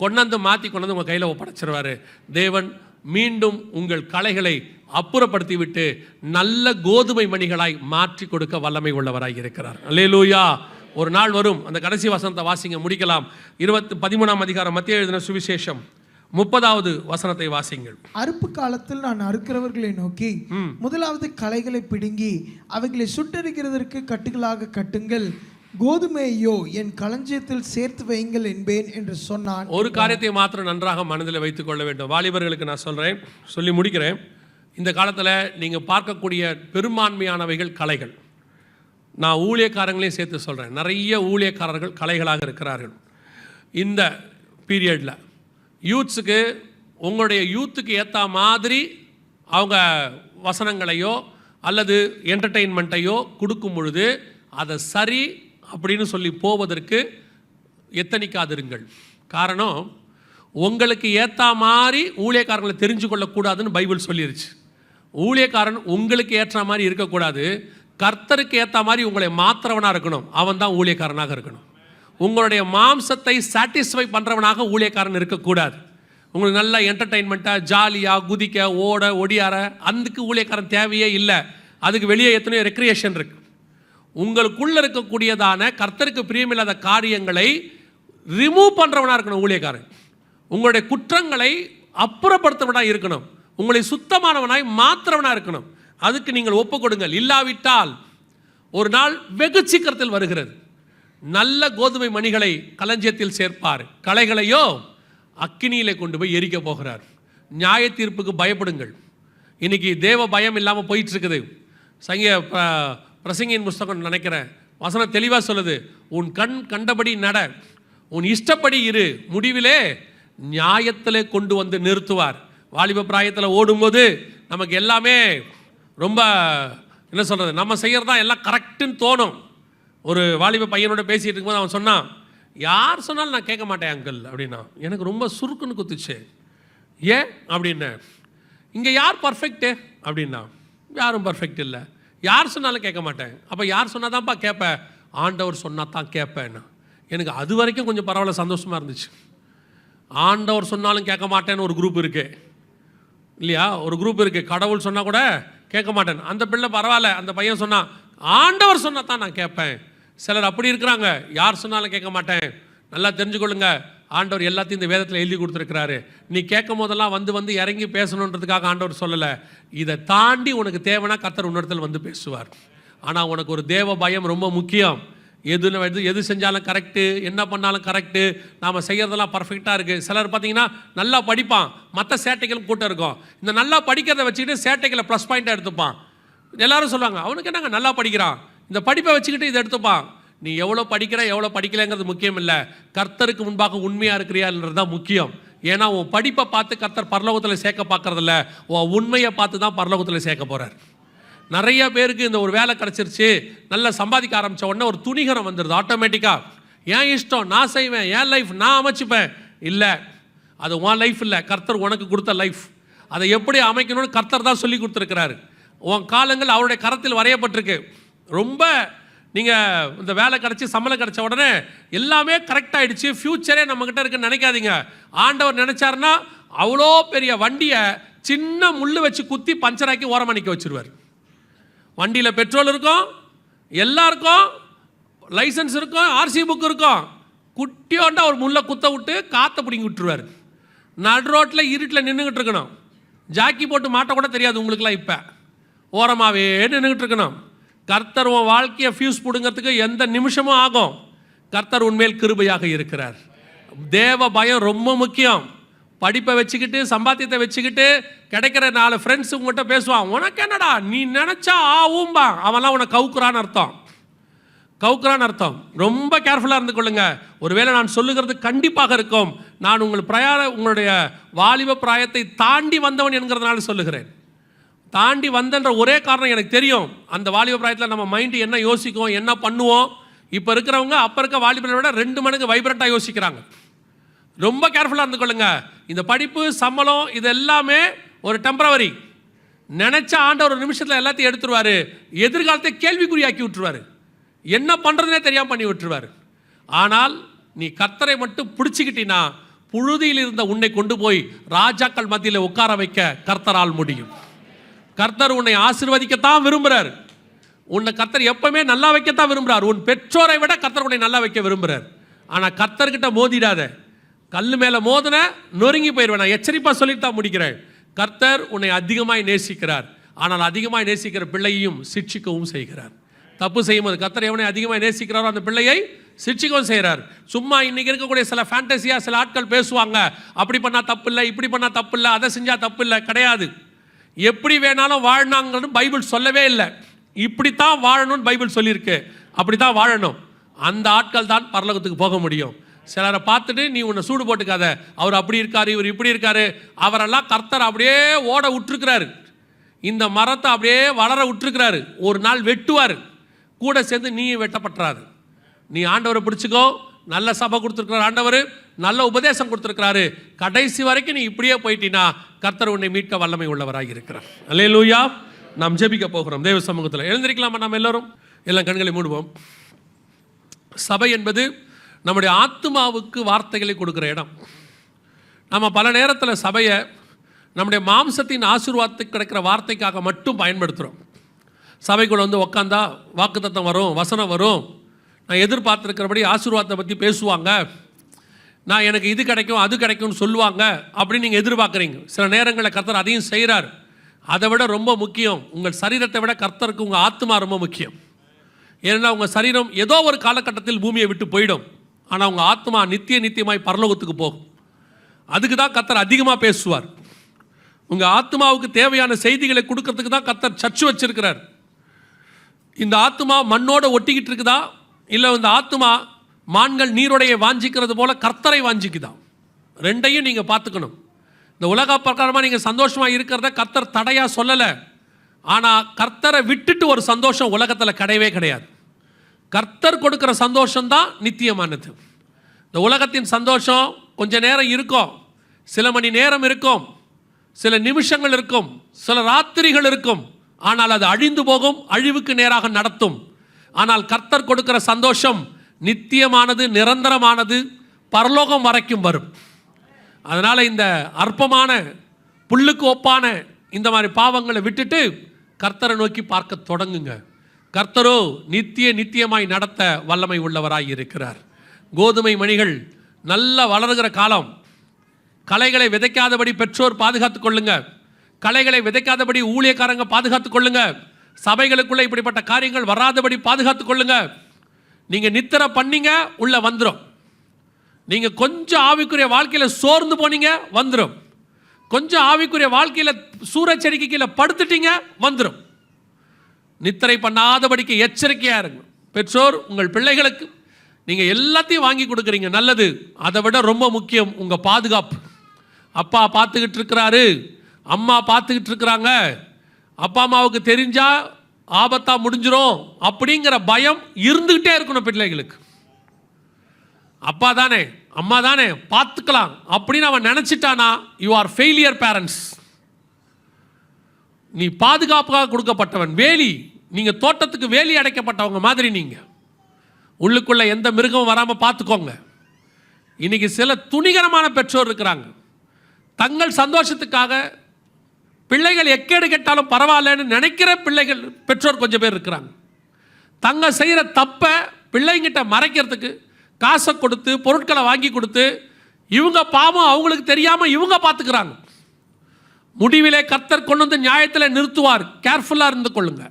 கொண்டாந்து மாற்றி கொண்டாந்து உங்கள் கையில் ஒப்படைச்சிருவார். தேவன் மீண்டும் உங்கள் களைகளை அப்புறப்படுத்தி விட்டு நல்ல கோதுமை மணிகளாய் மாற்றி கொடுக்க வல்லமை உள்ளவராய் இருக்கிறார். அல்லேலூயா. ஒரு நாள் வரும், அந்த கடைசி வசனத்தை வாசிங்க, முடிக்கலாம். 13ஆம் அதிகாரம் மத்திய எழுதின சுவிசேஷம் 30வது வசனத்தை வாசிங்கள். அறுப்பு காலத்தில் நான் அறுக்கிறவர்களை நோக்கி, முதலாவது களைகளை பிடுங்கி அவைகளை சுட்டெரிக்கிறதற்கு கட்டுகளாக கட்டுங்கள், கோதுமையோ என் களஞ்சியத்தில் சேர்த்து வையுங்கள் என்பேன் என்று சொன்னான். ஒரு காரியத்தை மாத்திரம் நன்றாக மனதில் வைத்துக் கொள்ள வேண்டும். வாலிபர்களுக்கு நான் சொல்கிறேன், சொல்லி முடிக்கிறேன். இந்த காலத்தில் நீங்கள் பார்க்கக்கூடிய பெரும்பான்மையானவைகள் கலைகள். நான் ஊழியக்காரங்களையும் சேர்த்து சொல்கிறேன், நிறைய ஊழியக்காரர்கள் கலைகளாக இருக்கிறார்கள். இந்த பீரியடில் யூத்ஸுக்கு, உங்களுடைய யூத்துக்கு ஏற்ற மாதிரி அவங்க வசனங்களையோ அல்லது என்டர்டெயின்மெண்ட்டையோ கொடுக்கும் பொழுது அதை சரி அப்படின்னு சொல்லி போவதற்கு எத்தனிக்காதிருங்கள். காரணம், உங்களுக்கு ஏற்ற மாதிரி ஊழியக்காரங்களை தெரிஞ்சு கொள்ளக்கூடாதுன்னு பைபிள் சொல்லிருச்சு. ஊழியக்காரன் உங்களுக்கு ஏற்ற மாதிரி இருக்கக்கூடாது, கர்த்தருக்கு ஏற்ற மாதிரி உங்களை மாத்திரவனாக இருக்கணும், அவன் தான் ஊழியக்காரனாக இருக்கணும். உங்களுடைய மாம்சத்தை சாட்டிஸ்ஃபை பண்ணுறவனாக ஊழியக்காரன் இருக்கக்கூடாது. உங்களுக்கு நல்ல என்டர்டெயின்மெண்ட்டாக ஜாலியாக குதிக்க ஓட ஒடியார அதுக்கு ஊழியக்காரன் தேவையே இல்லை. அதுக்கு வெளியே எத்தனையோ ரெக்ரியேஷன் இருக்குது. உங்களுக்குள்ளே இருக்கக்கூடியதான கர்த்தருக்கு பிரியமில்லாத காரியங்களை ரிமூவ் பண்ணுறவனாக இருக்கணும் ஊழியக்காரன். உங்களுடைய குற்றங்களை அப்புறப்படுத்துவனாக இருக்கணும், உங்களை சுத்தமானவனாய் மாத்திரவனாக இருக்கணும். அதுக்கு நீங்கள் ஒப்பு கொடுங்கள். இல்லாவிட்டால் ஒரு நாள் வெகு சீக்கிரத்தில் வருகிறது, நல்ல கோதுமை மணிகளை களஞ்சியத்தில் சேர்ப்பார், களைகளையோ அக்கினியிலே கொண்டு போய் எரிக்க போகிறார். நியாய தீர்ப்புக்கு பயப்படுங்கள். இன்னைக்கு தேவ பயம் இல்லாமல் போயிட்டு இருக்குது. பிரசங்கியின் புஸ்தகம் நினைக்கிறேன் வசனம் தெளிவாக சொல்லுது, உன் கண் கண்டபடி நட, உன் இஷ்டப்படி இரு, முடிவிலே நியாயத்திலே கொண்டு வந்து நிறுத்துவார். வாலிப பிராயத்தில் ஓடும்போது நமக்கு எல்லாமே ரொம்ப என்ன சொல்கிறது, நம்ம செய்கிறது தான் எல்லாம் கரெக்டுன்னு தோணும். ஒரு வாலிப பையனோட பேசிகிட்டு இருக்கும்போது அவன் சொன்னான், யார் சொன்னாலும் நான் கேட்க மாட்டேன் அங்கிள் அப்படின்னா. எனக்கு ரொம்ப சுருக்குன்னு குத்துச்சு. ஏன் அப்படின்னா, இங்கே யார் பர்ஃபெக்டு அப்படின்னா, யாரும் பர்ஃபெக்ட் இல்லை, யார் சொன்னாலும் கேட்க மாட்டேன். அப்போ யார் சொன்னால் தான்ப்பா கேட்பேன், ஆண்டவர் சொன்னால் தான் கேட்பேன்னா. எனக்கு அது வரைக்கும் கொஞ்சம் பரவாயில்ல, சந்தோஷமாக இருந்துச்சு. ஆண்டவர் சொன்னாலும் கேட்க மாட்டேன்னு ஒரு குரூப் இருக்குது இல்லையா, ஒரு குரூப் இருக்குது. கடவுள் சொன்னால் கூட கேட்க மாட்டேன். அந்த பிள்ளை பரவாயில்ல, அந்த பையன் சொன்னான் ஆண்டவர் சொன்னால் தான் நான் கேட்பேன். சிலர் அப்படி இருக்கிறாங்க, யார் சொன்னாலும் கேட்க மாட்டேன். நல்லா தெரிஞ்சுக்கொள்ளுங்க, ஆண்டவர் எல்லாத்தையும் இந்த வேதத்தில் எழுதி கொடுத்துருக்கிறாரு. நீ கேட்கும் போதெல்லாம் வந்து இறங்கி பேசணுன்றதுக்காக ஆண்டவர் சொல்லலை. இதை தாண்டி உனக்கு தேவைன்னா கர்த்தர் உன்னிடத்தில் வந்து பேசுவார். ஆனால் உனக்கு ஒரு தேவ பயம் ரொம்ப முக்கியம். எது செஞ்சாலும் கரெக்டு, என்ன பண்ணாலும் கரெக்டு, நாம் செய்கிறதெல்லாம் பர்ஃபெக்டாக இருக்குது. சிலர் பார்த்தீங்கன்னா நல்லா படிப்பான், மற்ற சேட்டைகளும் கூட்டம் இருக்கும். இந்த நல்லா படிக்கிறத வச்சுக்கிட்டு சேட்டைகளை ப்ளஸ் பாயிண்ட்டாக எடுத்துப்பான். எல்லாரும் சொல்லுவாங்க, அவனுக்கு என்னங்க நல்லா படிக்கிறான், இந்த படிப்பை வச்சுக்கிட்டு இதை எடுத்துப்பான். நீ எவ்வளோ படிக்கிற எவ்வளோ படிக்கலைங்கிறது முக்கியம் இல்லை, கர்த்தருக்கு முன்பாக உண்மையாக இருக்கிறியான்றது தான் முக்கியம். ஏன்னா உன் படிப்பை பார்த்து கர்த்தர் பரலோகத்தில் சேர்க்க பார்க்கறதில்ல, உன் உண்மையை பார்த்து தான் பரலோகத்தில் சேர்க்க போகிறார். நிறைய பேருக்கு இந்த ஒரு வேலை கிடச்சிருச்சு, நல்லா சம்பாதிக்க ஆரம்பித்த உடனே ஒரு துணிகரம் வந்துடுது ஆட்டோமேட்டிக்காக. ஏன் இஷ்டம், நான் செய்வேன், என் லைஃப் நான் அமைச்சுப்பேன். இல்லை, அது உன் லைஃப் இல்லை, கர்த்தர் உனக்கு கொடுத்த லைஃப். அதை எப்படி அமைக்கணும்னு கர்த்தர் தான் சொல்லி கொடுத்துருக்கிறாரு. உன் காலங்கள் அவருடைய கரத்தில் வரையப்பட்டிருக்கு. ரொம்ப நீங்கள் இந்த வேலை கிடச்சி சம்பளம் கிடச்ச உடனே எல்லாமே கரெக்டாகிடுச்சு, ஃப்யூச்சரே நம்மக்கிட்ட இருக்குன்னு நினைக்காதீங்க. ஆண்டவர் நினச்சாருன்னா அவ்வளோ பெரிய வண்டியை சின்ன முள் வச்சு குத்தி பஞ்சராக்கி ஓரமாக நிற்க வச்சுருவார். வண்டியில் பெட்ரோல் இருக்கும், எல்லாருக்கும் லைசன்ஸ் இருக்கும், ஆர்சி புக் இருக்கும், குட்டியோண்டா ஒரு முள்ளை குத்த விட்டு காற்றை பிடிங்கி விட்டுருவார். நடு ரோட்டில் இருட்டில் நின்றுக்கிட்டு இருக்கணும், ஜாக்கி போட்டு மாட்டக்கூட தெரியாது உங்களுக்குலாம். இப்போ ஓரமாகவே நின்றுக்கிட்டு இருக்கணும். கர்த்தர் உன் வாழ்க்கையை ஃபியூஸ் பிடுங்கிறதுக்கு எந்த நிமிஷமும் ஆகும். கர்த்தர் உண்மையில் கிருபையாக இருக்கிறார். தேவ பயம் ரொம்ப முக்கியம். படிப்பை வச்சுக்கிட்டு சம்பாத்தியத்தை வச்சுக்கிட்டு கிடைக்கிற 4 ஃப்ரெண்ட்ஸ் உங்கள்கிட்ட பேசுவான், உனக்கு என்னடா நீ நினச்சா ஆவும்பா, அவன்லாம் உனக்கு கவுக்குறான்னு அர்த்தம். கவுக்குறான்னு அர்த்தம். ரொம்ப கேர்ஃபுல்லாக இருந்து கொள்ளுங்க. ஒருவேளை நான் சொல்லுகிறது கண்டிப்பாக இருக்கும். நான் உங்களுடைய வாலிப பிராயத்தை தாண்டி வந்தவன் என்கிறதுனால சொல்லுகிறேன். தாண்டி வந்தன்ற ஒரே காரணம் எனக்கு தெரியும். அந்த வாலிப பிராயத்தில் நம்ம மைண்டு என்ன யோசிக்கும், என்ன பண்ணுவோம். இப்போ இருக்கிறவங்க அப்போ இருக்க வாலிபரை விட 2 மடங்கு வைப்ரண்ட்டாக யோசிக்கிறாங்க. ரொம்ப கேர்ஃபுல்லாக இருந்து கொள்ளுங்க. இந்த படிப்பு சம்பளம் இது எல்லாமே ஒரு டெம்பரவரி. நினச்ச ஆண்டவர் ஒரு நிமிஷத்தில் எல்லாத்தையும் எடுத்துருவார். எதிர்காலத்தை கேள்விக்குறியாக்கி விட்டுருவார். என்ன பண்ணுறதுனே தெரியாமல் பண்ணி விட்டுருவார். ஆனால் நீ கர்த்தரை மட்டும் பிடிச்சிக்கிட்டினா புழுதியில் இருந்த உன்னை கொண்டு போய் ராஜாக்கள் மத்தியில் உட்கார வைக்க கர்த்தரால் முடியும். கர்த்தர் உன்னை ஆசீர்வதிக்கத்தான் விரும்புகிறார். உன்னை கர்த்தர் எப்பவுமே நல்லா வைக்கத்தான் விரும்புகிறார். உன் பெற்றோரை விட கர்த்தர் உன்னை நல்லா வைக்க விரும்புகிறார். ஆனால் கர்த்தர்கிட்ட மோதிடாத. கல் மேலே மோதின நொறுங்கி போயிடுவேன். நான் எச்சரிப்பாக சொல்லிட்டு தான் முடிக்கிறேன். கர்த்தர் உன்னை அதிகமாய் நேசிக்கிறார். ஆனால் அதிகமாய் நேசிக்கிற பிள்ளையையும் சிட்சிக்கவும் செய்கிறார். தப்பு செய்யும்போது கர்த்தர் எவனை அதிகமாக நேசிக்கிறாரோ அந்த பிள்ளையை சிட்சிக்கவும் செய்கிறார். சும்மா இன்றைக்கி இருக்கக்கூடிய சில ஃபேண்டசியாக சில ஆட்கள் பேசுவாங்க, அப்படி பண்ணால் தப்பு இல்லை, இப்படி பண்ணால் தப்பு இல்லை, அதை செஞ்சால் தப்பு இல்லை. கிடையாது. எப்படி வேணாலும் வாழ்னாங்கன்னு பைபிள் சொல்லவே இல்லை. இப்படித்தான் வாழணும்னு பைபிள் சொல்லியிருக்கு. அப்படி தான் வாழணும். அந்த ஆட்கள் தான் பரலோகத்துக்கு போக முடியும். சிலரை பார்த்துட்டு நீ உன்னை சூடு போட்டுக்காத, அவர் அப்படி இருக்காரு, இவர் இப்படி இருக்காரு. அவரெல்லாம் கர்த்தர் அப்படியே ஓட விட்டுருக்கிறாரு. இந்த மரத்தை அப்படியே வளர விட்டுருக்கிறாரு. ஒரு நாள் வெட்டுவார். கூட சேர்ந்து நீ வெட்டப்பட்டுறாரு. நீ ஆண்டவரை பிடிச்சிக்கோ. நல்ல சபை கொடுத்துருக்கிறார் ஆண்டவர், நல்ல உபதேசம் கொடுத்துருக்கிறாரு. கடைசி வரைக்கும் நீ இப்படியே போயிட்டினா கர்த்தர் உன்னை மீட்க வல்லமை உள்ளவராக இருக்கிறார். அல்லேலூயா. நாம் ஜெபிக்க போகிறோம் தேவ சமூகத்தில். எழுந்திருக்கலாமா? நாம் எல்லோரும் எல்லாம் கண்களை மூடுவோம். சபை என்பது நம்முடைய ஆத்மாவுக்கு வார்த்தைகளை கொடுக்குற இடம். நம்ம பல நேரத்தில் சபையை நம்முடைய மாம்சத்தின் ஆசீர்வாதத்துக்கு கிடைக்கிற வார்த்தைக்காக மட்டும் பயன்படுத்துகிறோம். சபைக்குள்ள வந்து உக்காந்தா வாக்குத்தத்தம் வரும், வசனம் வரும், நான் எதிர்பார்த்துருக்கிறபடி ஆசீர்வாதத்தை பற்றி பேசுவாங்க, நான் எனக்கு இது கிடைக்கும் அது கிடைக்கும்னு சொல்லுவாங்க அப்படின்னு நீங்கள் எதிர்பார்க்குறீங்க. சில நேரங்களில் கர்த்தர் அதையும் செய்கிறார். அதை விட ரொம்ப முக்கியம், உங்கள் சரீரத்தை விட கர்த்தருக்கு உங்கள் ஆத்மா ரொம்ப முக்கியம். ஏன்னா உங்கள் சரீரம் ஏதோ ஒரு காலகட்டத்தில் பூமியை விட்டு போயிடும். ஆனால் உங்கள் ஆத்மா நித்தியமாய் பரலோகத்துக்கு போகும். அதுக்கு தான் கர்த்தர் அதிகமாக பேசுவார். உங்கள் ஆத்மாவுக்கு தேவையான செய்திகளை கொடுக்கறதுக்கு தான் கர்த்தர் சர்ச்சு வச்சிருக்கிறார். இந்த ஆத்மா மண்ணோட ஒட்டிக்கிட்டு இருக்குதா, இல்லை இந்த ஆத்மா மான்கள் நீரோடையை வாஞ்சிக்கிறது போல கர்த்தரை வாஞ்சிக்குதான்? ரெண்டையும் நீங்கள் பார்த்துக்கணும். இந்த உலக பிரகாரமாக நீங்கள் சந்தோஷமாக இருக்கிறத கர்த்தர் தடையாக சொல்லலை. ஆனால் கர்த்தரை விட்டுட்டு ஒரு சந்தோஷம் உலகத்தில் கிடையவே கிடையாது. கர்த்தர் கொடுக்குற சந்தோஷம்தான் நித்தியமானது. இந்த உலகத்தின் சந்தோஷம் கொஞ்ச நேரம் இருக்கும், சில மணி நேரம் இருக்கும், சில நிமிஷங்கள் இருக்கும், சில ராத்திரிகள் இருக்கும். ஆனால் அது அழிந்து போகும், அழிவுக்கு நேராக நடத்தும். ஆனால் கர்த்தர் கொடுக்கிற சந்தோஷம் நித்தியமானது, நிரந்தரமானது, பரலோகம் வரைக்கும் வரும். அதனால் இந்த அற்பமான புல்லுக்கு ஒப்பான இந்த மாதிரி பாவங்களை விட்டுட்டு கர்த்தரை நோக்கி பார்க்க தொடங்குங்க. கர்த்தரோ நித்தியமாய் நடத்த வல்லமை உள்ளவராய் இருக்கிறார். கோதுமை மணிகள் நல்லா வளர்கிற காலம். களைகளை விதைக்காதபடி பெற்றோர் பாதுகாத்து கொள்ளுங்க. களைகளை விதைக்காதபடி ஊழியக்காரங்க பாதுகாத்து கொள்ளுங்க. சபைகளுக்குள்ளே இப்படிப்பட்ட காரியங்கள் வராதபடி பாதுகாத்து கொள்ளுங்க. நீங்கள் நித்திரை பண்ணீங்க உள்ள வந்துடும். நீங்கள் கொஞ்சம் ஆவிக்குரிய வாழ்க்கையில் சோர்ந்து போனீங்க வந்துடும். கொஞ்சம் ஆவிக்குரிய வாழ்க்கையில் சூறச்செடிக்கு கீழே படுத்துட்டீங்க வந்துடும். நித்திரை பண்ணாதபடிக்கு எச்சரிக்கையாக இருங்க. பெற்றோர் உங்கள் பிள்ளைகளுக்கு நீங்கள் எல்லாத்தையும் வாங்கி கொடுக்குறீங்க, நல்லது. அதை விட ரொம்ப முக்கியம் உங்கள் பாதுகாப்பு. அப்பா பார்த்துக்கிட்டு இருக்கிறாரு, அம்மா பார்த்துக்கிட்டு இருக்கிறாங்க, அப்பா அம்மாவுக்கு தெரிஞ்சால் ஆபத்தாக முடிஞ்சிடும் அப்படிங்கிற பயம் இருந்துக்கிட்டே இருக்கணும் பிள்ளைகளுக்கு. அப்பா தானே அம்மா தானே பார்த்துக்கலாம் அப்படின்னு அவன் நினச்சிட்டானா யூ ஆர் ஃபெயிலியர் பேரண்ட்ஸ். நீ பாதுகாப்பாக கொடுக்கப்பட்டவன். வேலி, நீங்கள் தோட்டத்துக்கு வேலி அடைக்கப்பட்டவங்க மாதிரி நீங்கள் உள்ளுக்குள்ளே எந்த மிருகமும் வராமல் பார்த்துக்கோங்க. இன்றைக்கி சில துணிகரமான பெற்றோர் இருக்கிறாங்க. தங்கள் சந்தோஷத்துக்காக பிள்ளைகள் எக்கேடு கெட்டாலும் பரவாயில்லன்னு நினைக்கிற பிள்ளைகள் பெற்றோர் கொஞ்சம் பேர் இருக்கிறாங்க. தங்க செய்கிற தப்பை பிள்ளைங்கிட்ட மறைக்கிறதுக்கு காசை கொடுத்து பொருட்களை வாங்கி கொடுத்து இவங்க பாவம் அவங்களுக்கு தெரியாமல் இவங்க பார்த்துக்கிறாங்க. முடிவிலே கர்த்தர் கொண்டு வந்து நியாயத்தில் நிறுத்துவார். கேர்ஃபுல்லாக இருந்து கொள்ளுங்க.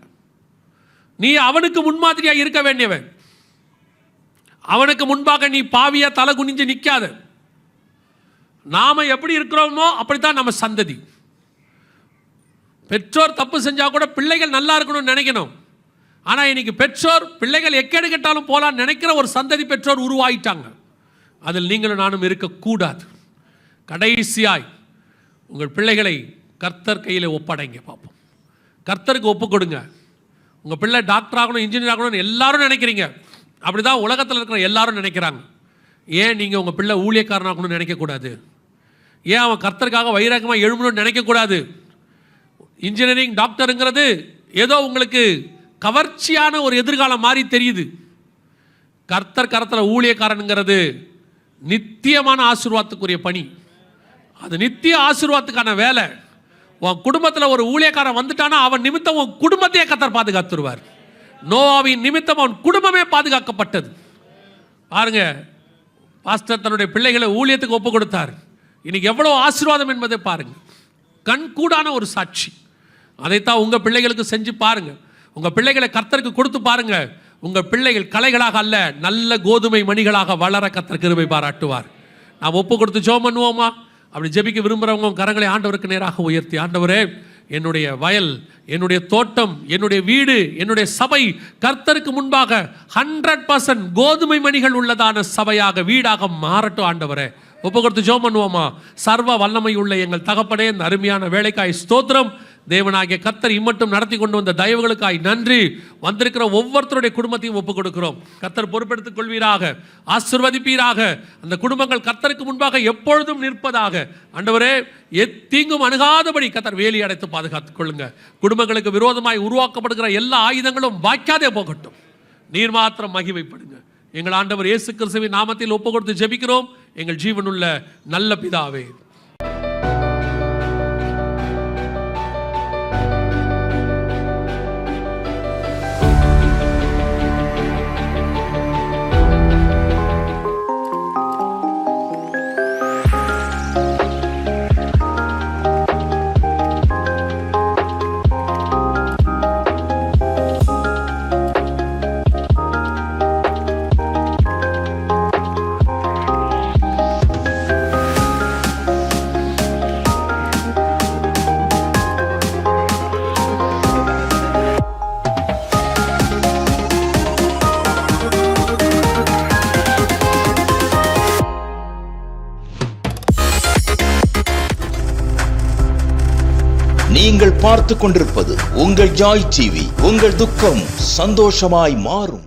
நீ அவனுக்கு முன்மாதிரியாக இருக்க வேண்டியவன். அவனுக்கு முன்பாக நீ பாவியா தலை குனிஞ்சு நிற்காத. நாம எப்படி இருக்கிறோமோ அப்படித்தான் நம்ம சந்ததி. பெற்றோர் தப்பு செஞ்சால் கூட பிள்ளைகள் நல்லா இருக்கணும்னு நினைக்கணும். ஆனால் இன்னைக்கு பெற்றோர் பிள்ளைகள் எக்கேடு கெட்டாலும் போகலான்னு நினைக்கிற ஒரு சந்ததி பெற்றோர் உருவாயிட்டாங்க. அதில் நீங்களும் நானும் இருக்கக்கூடாது. கடைசியாய் உங்கள் பிள்ளைகளை கர்த்தர் கையில் ஒப்படைங்க பார்ப்போம். கர்த்தருக்கு ஒப்பு கொடுங்க. உங்கள் பிள்ளை டாக்டர் ஆகணும், இன்ஜினியர் ஆகணும்னு எல்லாரும் நினைக்கிறீங்க. அப்படி தான் உலகத்தில் இருக்கிற எல்லாரும் நினைக்கிறாங்க. ஏன் நீங்கள் உங்கள் பிள்ளை ஊழியக்காரனாகணும்னு நினைக்கக்கூடாது? ஏன் அவன் கர்த்தருக்காக வைராகமாக எழுமணும்னு நினைக்கக்கூடாது? இன்ஜினியரிங் டாக்டருங்கிறது ஏதோ உங்களுக்கு கவர்ச்சியான ஒரு எதிர்காலம் மாதிரி தெரியுது. கர்த்தர் கரத்தில் ஊழியக்காரனுங்கிறது நித்தியமான ஆசீர்வாதத்துக்குரிய பணி. அது நித்திய ஆசீர்வாதத்துக்கான வேலை. உன் குடும்பத்தில் ஒரு ஊழியக்காரன் வந்துட்டானா அவன் நிமித்தம் உன் குடும்பத்தையே கர்த்தர் பாதுகாத்துருவார். நோவாவின் நிமித்தம் அவன் குடும்பமே பாதுகாக்கப்பட்டது. பாருங்க, பாஸ்டர் தன்னுடைய பிள்ளைகளை ஊழியத்துக்கு ஒப்பு கொடுத்தார். இன்னைக்கு எவ்வளோ ஆசீர்வாதம் என்பதை பாருங்க. கண்கூடான ஒரு சாட்சி. அதைத்தான் உங்கள் பிள்ளைகளுக்கு செஞ்சு பாருங்க. உங்கள் பிள்ளைகளை கர்த்தருக்கு கொடுத்து பாருங்க. உங்கள் பிள்ளைகள் கலைகளாக அல்ல, நல்ல கோதுமை மணிகளாக வளர கர்த்தர் கிருபை பாராட்டுவார். நாம் ஒப்பு கொடுத்து ஜெபம் பண்ணுவோமா? அப்படி ஜெபிக்க விரும்புகிறவங்க கரங்களை ஆண்டவருக்கு நேராக உயர்த்தி, ஆண்டவரே, என்னுடைய வயல், என்னுடைய தோட்டம், என்னுடைய வீடு, என்னுடைய சபை கர்த்தருக்கு முன்பாக 100% கோதுமை மணிகள் உள்ளதான சபையாக, வீடாக மாறட்டும் ஆண்டவரே. ஒப்பு கொடுத்து ஜெபம் பண்ணுவோமா? சர்வ வல்லமை உள்ள எங்கள் தகப்பனே, இந்த அருமையான வேலைக்காய் ஸ்தோத்திரம். தேவனாகிய கர்த்தர் இம்மட்டும் நடத்தி கொண்டு வந்த தயவுகளுக்காய் நன்றி. வந்திருக்கிற ஒவ்வொருத்தருடைய குடும்பத்தையும் ஒப்புக் கொடுக்கிறோம். கர்த்தர் பொறுப்பெடுத்துக் கொள்வீராக, ஆசீர்வதிப்பீராக. அந்த குடும்பங்கள் கர்த்தருக்கு முன்பாக எப்பொழுதும் நிற்பதாக. ஆண்டவரே, தீங்கும் அணுகாதபடி கர்த்தர் வேலி அடைத்து பாதுகாத்துக் கொள்ளுங்க. குடும்பங்களுக்கு விரோதமாய் உருவாக்கப்படுகிற எல்லா ஆயுதங்களும் வாய்க்காதே போகட்டும். நீர் மாத்திரம் மகிமைப்படுங்க. எங்கள் ஆண்டவர் இயேசு கிறிஸ்துவின் நாமத்தில் ஒப்புக் கொடுத்து ஜெபிக்கிறோம் எங்கள் ஜீவனுள்ள நல்ல பிதாவே. நீங்கள் பார்த்துக் கொண்டிருப்பது உங்கள் ஜாய் டிவி. உங்கள் துக்கம் சந்தோஷமாய் மாறும்.